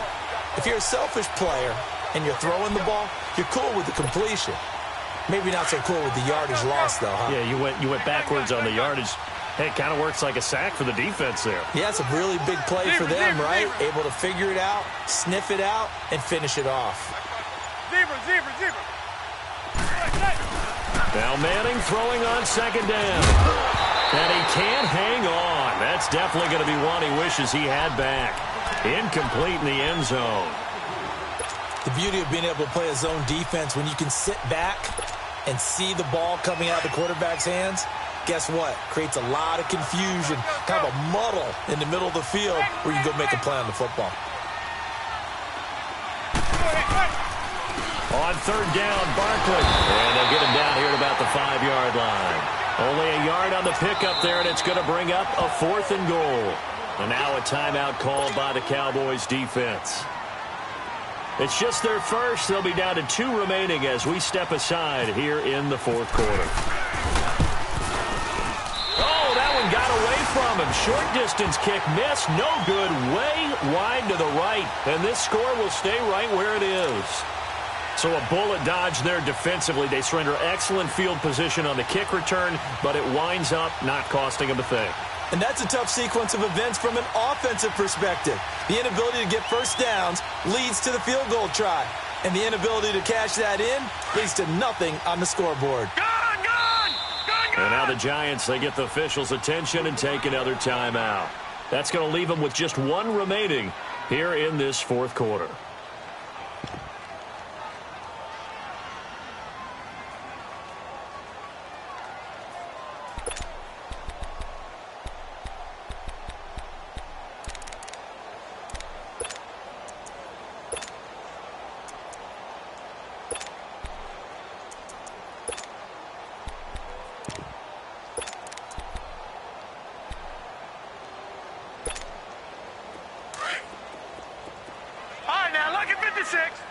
If you're a selfish player and you're throwing the ball, you're cool with the completion. Maybe not so cool with the yardage loss, though, huh? Yeah, you went backwards on the yardage. Hey, it kind of works like a sack for the defense there. Yeah, it's a really big play for them, right? Able to figure it out, sniff it out, and finish it off. Zebra. Now Manning throwing on second down. And he can't hang on. That's definitely going to be one he wishes he had back. Incomplete in the end zone. The beauty of being able to play a zone defense, when you can sit back and see the ball coming out of the quarterback's hands, guess what? Creates a lot of confusion, kind of a muddle in the middle of the field where you go make a play on the football. On third down, Barkley. And they'll get him down here at about the 5-yard line. Only a yard on the pickup there, and it's going to bring up a 4th and goal. And now a timeout called by the Cowboys defense. It's just their first. They'll be down to 2 remaining as we step aside here in the fourth quarter. Oh, that one got away from him. Short distance kick missed. No good. Way wide to the right. And this score will stay right where it is. So a bullet dodge there defensively. They surrender excellent field position on the kick return, but it winds up not costing them a thing. And that's a tough sequence of events from an offensive perspective. The inability to get first downs leads to the field goal try. And the inability to cash that in leads to nothing on the scoreboard. And now the Giants, they get the officials' attention and take another timeout. That's going to leave them with just 1 remaining here in this fourth quarter.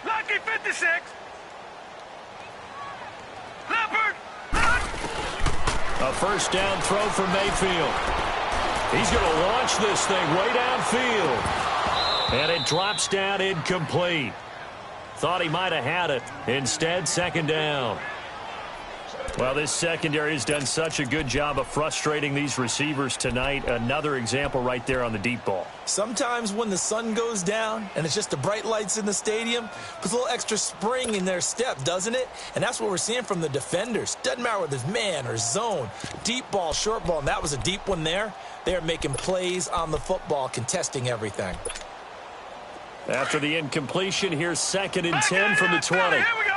Lucky 56. Leopard. A first down throw for Mayfield. He's going to launch this thing way downfield. And it drops down incomplete. Thought he might have had it. Instead, second down. Well, this secondary has done such a good job of frustrating these receivers tonight. Another example right there on the deep ball. Sometimes when the sun goes down and it's just the bright lights in the stadium, puts a little extra spring in their step, doesn't it? And that's what we're seeing from the defenders. Doesn't matter whether it's man or zone, deep ball, short ball, and that was a deep one there. They're making plays on the football, contesting everything. After the incompletion, here's 2nd and 10 from the 20. Here we go.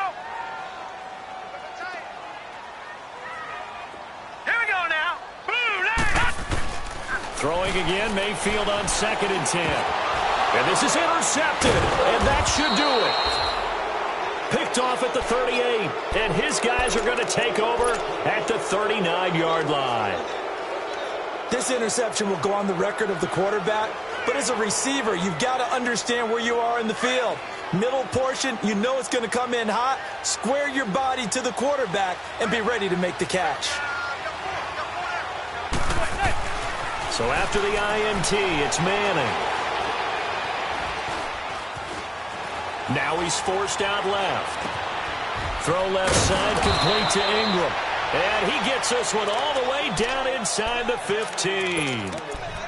Throwing again, Mayfield on 2nd and 10. And this is intercepted, and that should do it. Picked off at the 38, and his guys are going to take over at the 39-yard line. This interception will go on the record of the quarterback, but as a receiver, you've got to understand where you are in the field. Middle portion, you know it's going to come in hot. Square your body to the quarterback and be ready to make the catch. So after the INT, it's Manning. Now he's forced out left. Throw left side, complete to Ingram. And he gets this one all the way down inside the 15.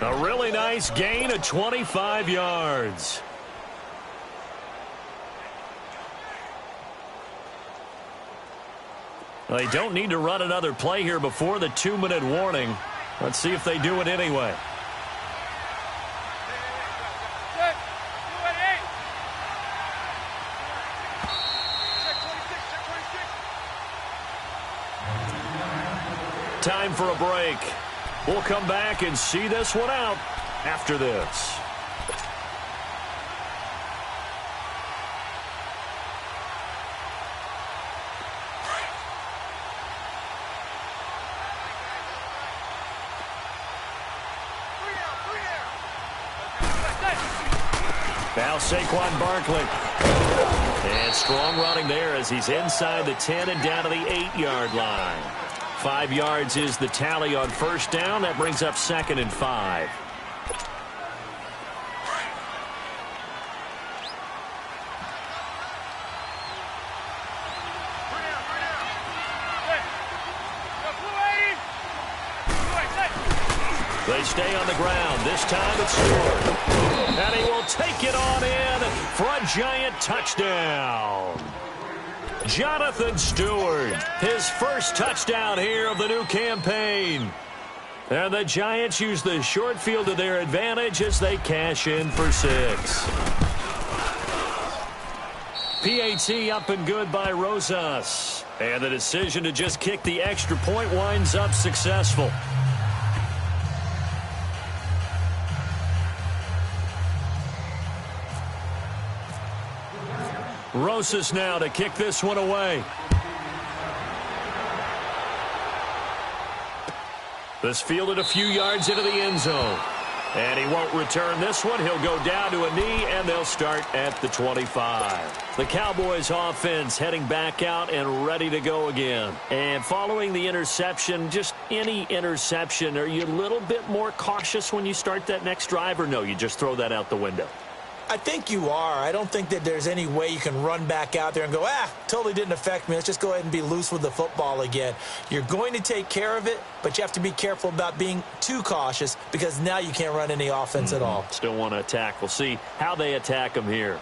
A really nice gain of 25 yards. Well, they don't need to run another play here before the 2-minute warning. Let's see if they do it anyway. Time for a break. We'll come back and see this one out after this. Now Saquon Barkley. And strong running there as he's inside the 10 and down to the 8-yard line. 5 yards is the tally on first down. That brings up 2nd and 5. They stay on the ground. This time it's Stewart. And he will take it on in for a giant touchdown. Jonathan Stewart, his first touchdown here of the new campaign. And the Giants use the short field to their advantage as they cash in for 6. PAT up and good by Rosas. And the decision to just kick the extra point winds up successful. Rosas now to kick this one away. This fielded a few yards into the end zone. And he won't return this one. He'll go down to a knee, and they'll start at the 25. The Cowboys offense heading back out and ready to go again. And following the interception, just any interception, are you a little bit more cautious when you start that next drive, or no, you just throw that out the window? I think you are. I don't think that there's any way you can run back out there and go, totally didn't affect me. Let's just go ahead and be loose with the football again. You're going to take care of it, but you have to be careful about being too cautious because now you can't run any offense at all. Still want to attack. We'll see how they attack them here.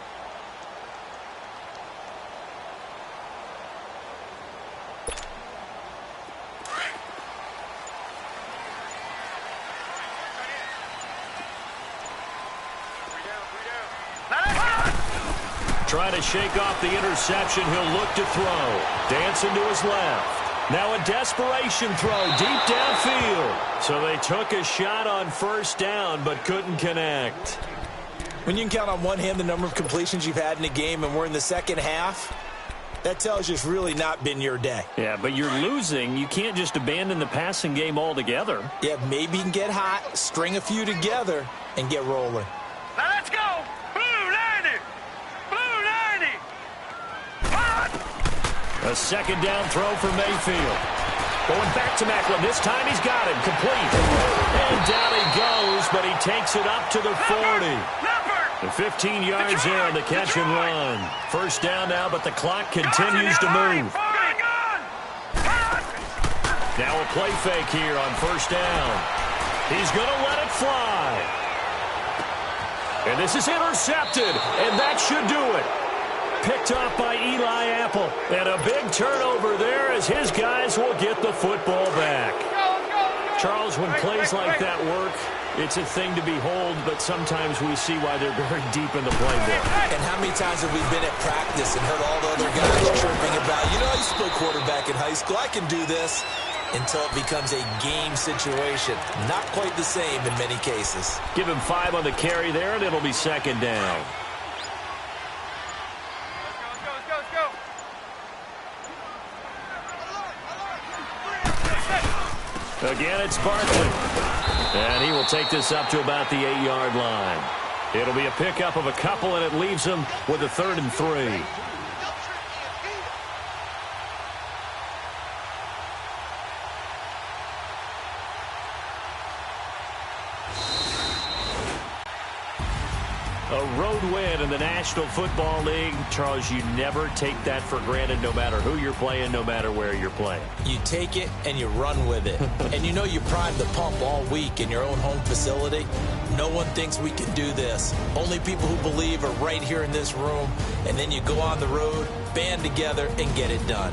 Trying to shake off the interception. He'll look to throw. Dancing to his left. Now a desperation throw deep downfield. So they took a shot on first down but couldn't connect. When you can count on one hand the number of completions you've had in a game and we're in the second half, that tells you it's really not been your day. Yeah, but you're losing. You can't just abandon the passing game altogether. Yeah, maybe you can get hot, string a few together, and get rolling. Now let's go. A second down throw for Mayfield. Going back to Macklin. This time he's got it. Complete. And down he goes, but he takes it up to the 40. The 15 yards there on the catch and run. First down now, but the clock continues to move. Now a play fake here on first down. He's going to let it fly. And this is intercepted, and that should do it. Picked off by Eli Apple. And a big turnover there as his guys will get the football back. Charles, when plays like that work, it's a thing to behold, but sometimes we see why they're very deep in the playbook. And how many times have we been at practice and heard all the other guys chirping about, you know, I used to play quarterback in high school, I can do this, until it becomes a game situation. Not quite the same in many cases. Give him 5 on the carry there, and it'll be second down. Again, it's Barkley. And he will take this up to about the 8-yard line. It'll be a pickup of a couple, and it leaves him with a 3rd and 3. A road win in the National Football League. Charles, you never take that for granted no matter who you're playing, no matter where you're playing. You take it and you run with it. And you know you primed the pump all week in your own home facility. No one thinks we can do this. Only people who believe are right here in this room. And then you go on the road, band together, and get it done.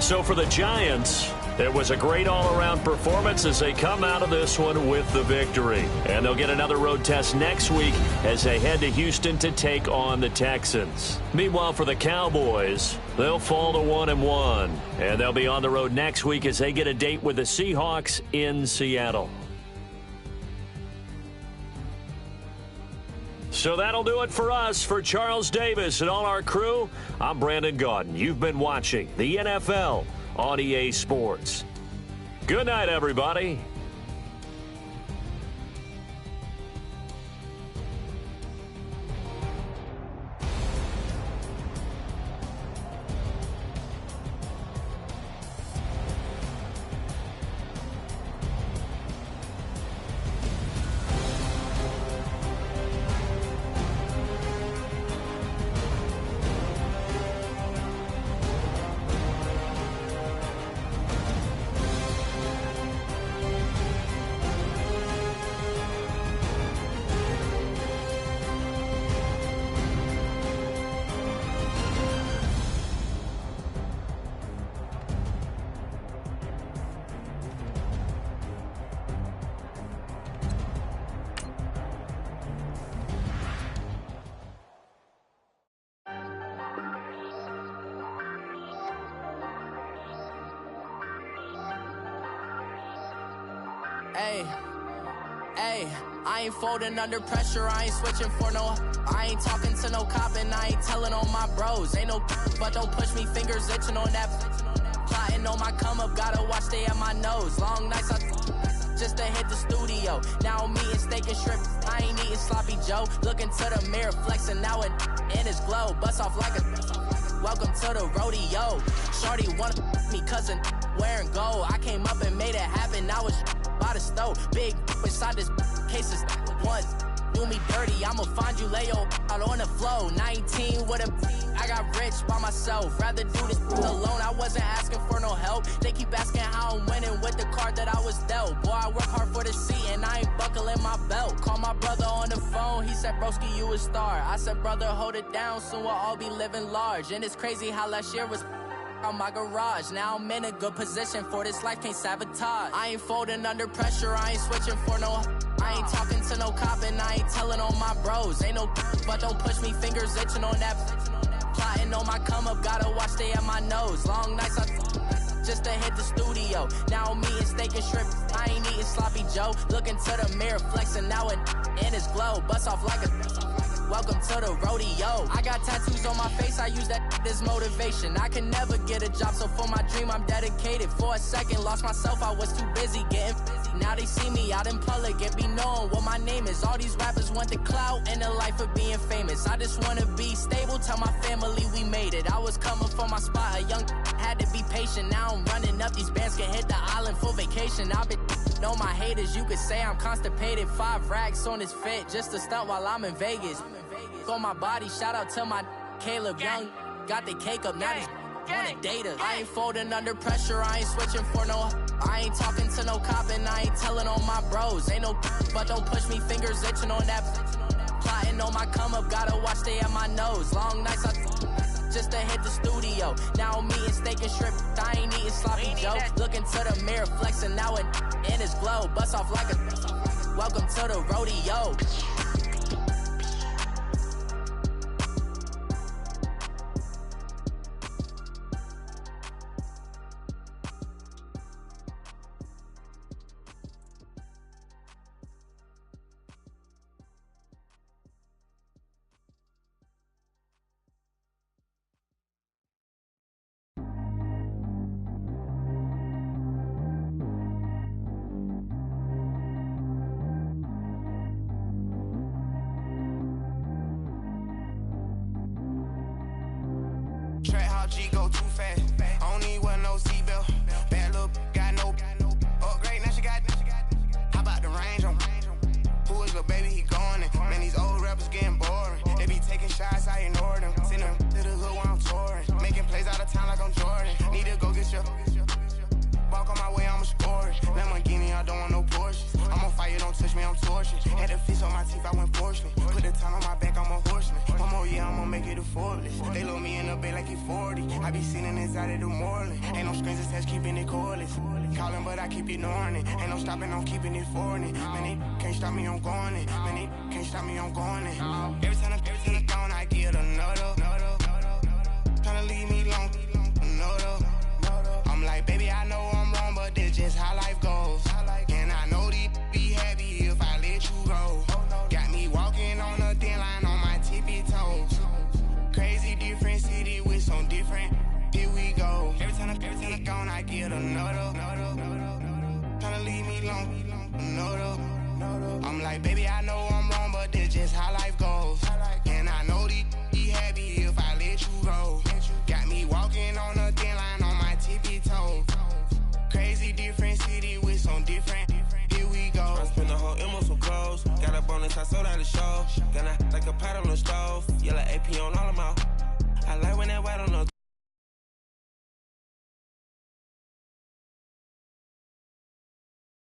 So for the Giants, it was a great all-around performance as they come out of this one with the victory. And they'll get another road test next week as they head to Houston to take on the Texans. Meanwhile, for the Cowboys, they'll fall to 1-1. And they'll be on the road next week as they get a date with the Seahawks in Seattle. So that'll do it for us. For Charles Davis and all our crew, I'm Brandon Gaudin. You've been watching the NFL on EA Sports. Good night, everybody. Hey, I ain't folding under pressure, I ain't switching for no. I ain't talking to no cop and I ain't telling on my bros. Ain't no but don't push me, fingers itching on that. Plotting on my come up, gotta watch stay at my nose. Long nights just to hit the studio. Now I'm eating steak and shrimp, I ain't eating sloppy Joe. Looking to the mirror, flexing now it in his glow. Bust off like a welcome to the rodeo. Shorty wanna me cousin wearing gold. I came up and made it happen, I was by the stove. Big inside this cases once do me dirty, I'ma find you lay your out on the floor. 19 with a I got rich by myself, rather do this alone. I wasn't asking for no help, they keep asking how I'm winning with the card that I was dealt. Boy, I work hard for the seat and I ain't buckling my belt. Call my brother on the phone, he said broski you a star. I said brother hold it down, soon we'll all be living large. And it's crazy how last year was on my garage. Now I'm in a good position for this life, can't sabotage. I ain't folding under pressure, I ain't switching for no. I ain't talking to no cop and I ain't telling on my bros. Ain't no but don't push me, fingers itching on that. Plotting on my come up, gotta watch stay at my nose. Long nights just to hit the studio. Now I'm eating steak and shrimp, I ain't eating sloppy Joe. Looking to the mirror, flexing now it in his glow. Bust off like a welcome to the rodeo. I got tattoos on my face, I use that as motivation. I can never get a job, so for my dream I'm dedicated. For a second, lost myself, I was too busy getting busy. Now they see me out in public and be knowing what my name is. All these rappers want the clout and the life of being famous. I just wanna be stable, tell my family we made it. I was coming for my spot, a young had to be patient. Now I'm running up, these bands can hit the island for vacation. I've been know my haters, you could say I'm constipated. 5 racks on his fit, just to stunt while I'm in Vegas. On my body, shout out to my Caleb Young. Got the cake up, now these wanna date her. I ain't folding under pressure, I ain't switching for no. I ain't talking to no cop and I ain't telling on my bros. Ain't no but don't push me, fingers itching on that. Plotting on my come up, gotta watch stay at my nose. Long nights just to hit the studio. Now I'm eating steak and shrimp, I ain't eating sloppy joe. Looking to the mirror, flexing now it in his glow. Bust off like a welcome to the rodeo. Track how G go too fast. I don't need one no seatbelt. Bad little got no upgrade. Now she got. How about the range on? Who is the baby? He going in. Man, these old rappers getting boring. They be taking shots, I ignore them. Send them to the hood while I'm touring. Making plays out of town like I'm Jordan. Need to go get your. Walk on my way, I'ma score it. Lamborghini, I don't want no Porsches. I'm on fire, don't touch me, I'm torching. Had the fish on my teeth, I went porcelain. Put the time on my back, I'm a horseman. One more year, I'ma make it affordless. They load me in the bay like he 40. I be sitting inside of the Moreland. Ain't no screens attached, keeping it cordless. Calling, but I keep ignoring it. Ain't no stopping, I'm keeping it foreign. Man, they can't stop me, I'm going it. Man, they can't stop me, I'm going it. Every time he gone, I get another. Tryna leave me alone, another. I'm like, baby, I know I'm wrong, but this just how life goes. And I know these be happy if I let you go. Got me walking on a thin line on my tippy toes. Crazy different city with some different. Here we go. Every time he gone, I get another. Tryna leave me alone, another. I'm like, baby, I know I'm wrong, but this just how life goes. And I know these be happy if I let you go. Got me walking on a thin line on my tippy toes. Crazy different city with some different. Here we go. I spent the whole M on some clothes. Got a bonus, I sold out the show. Then I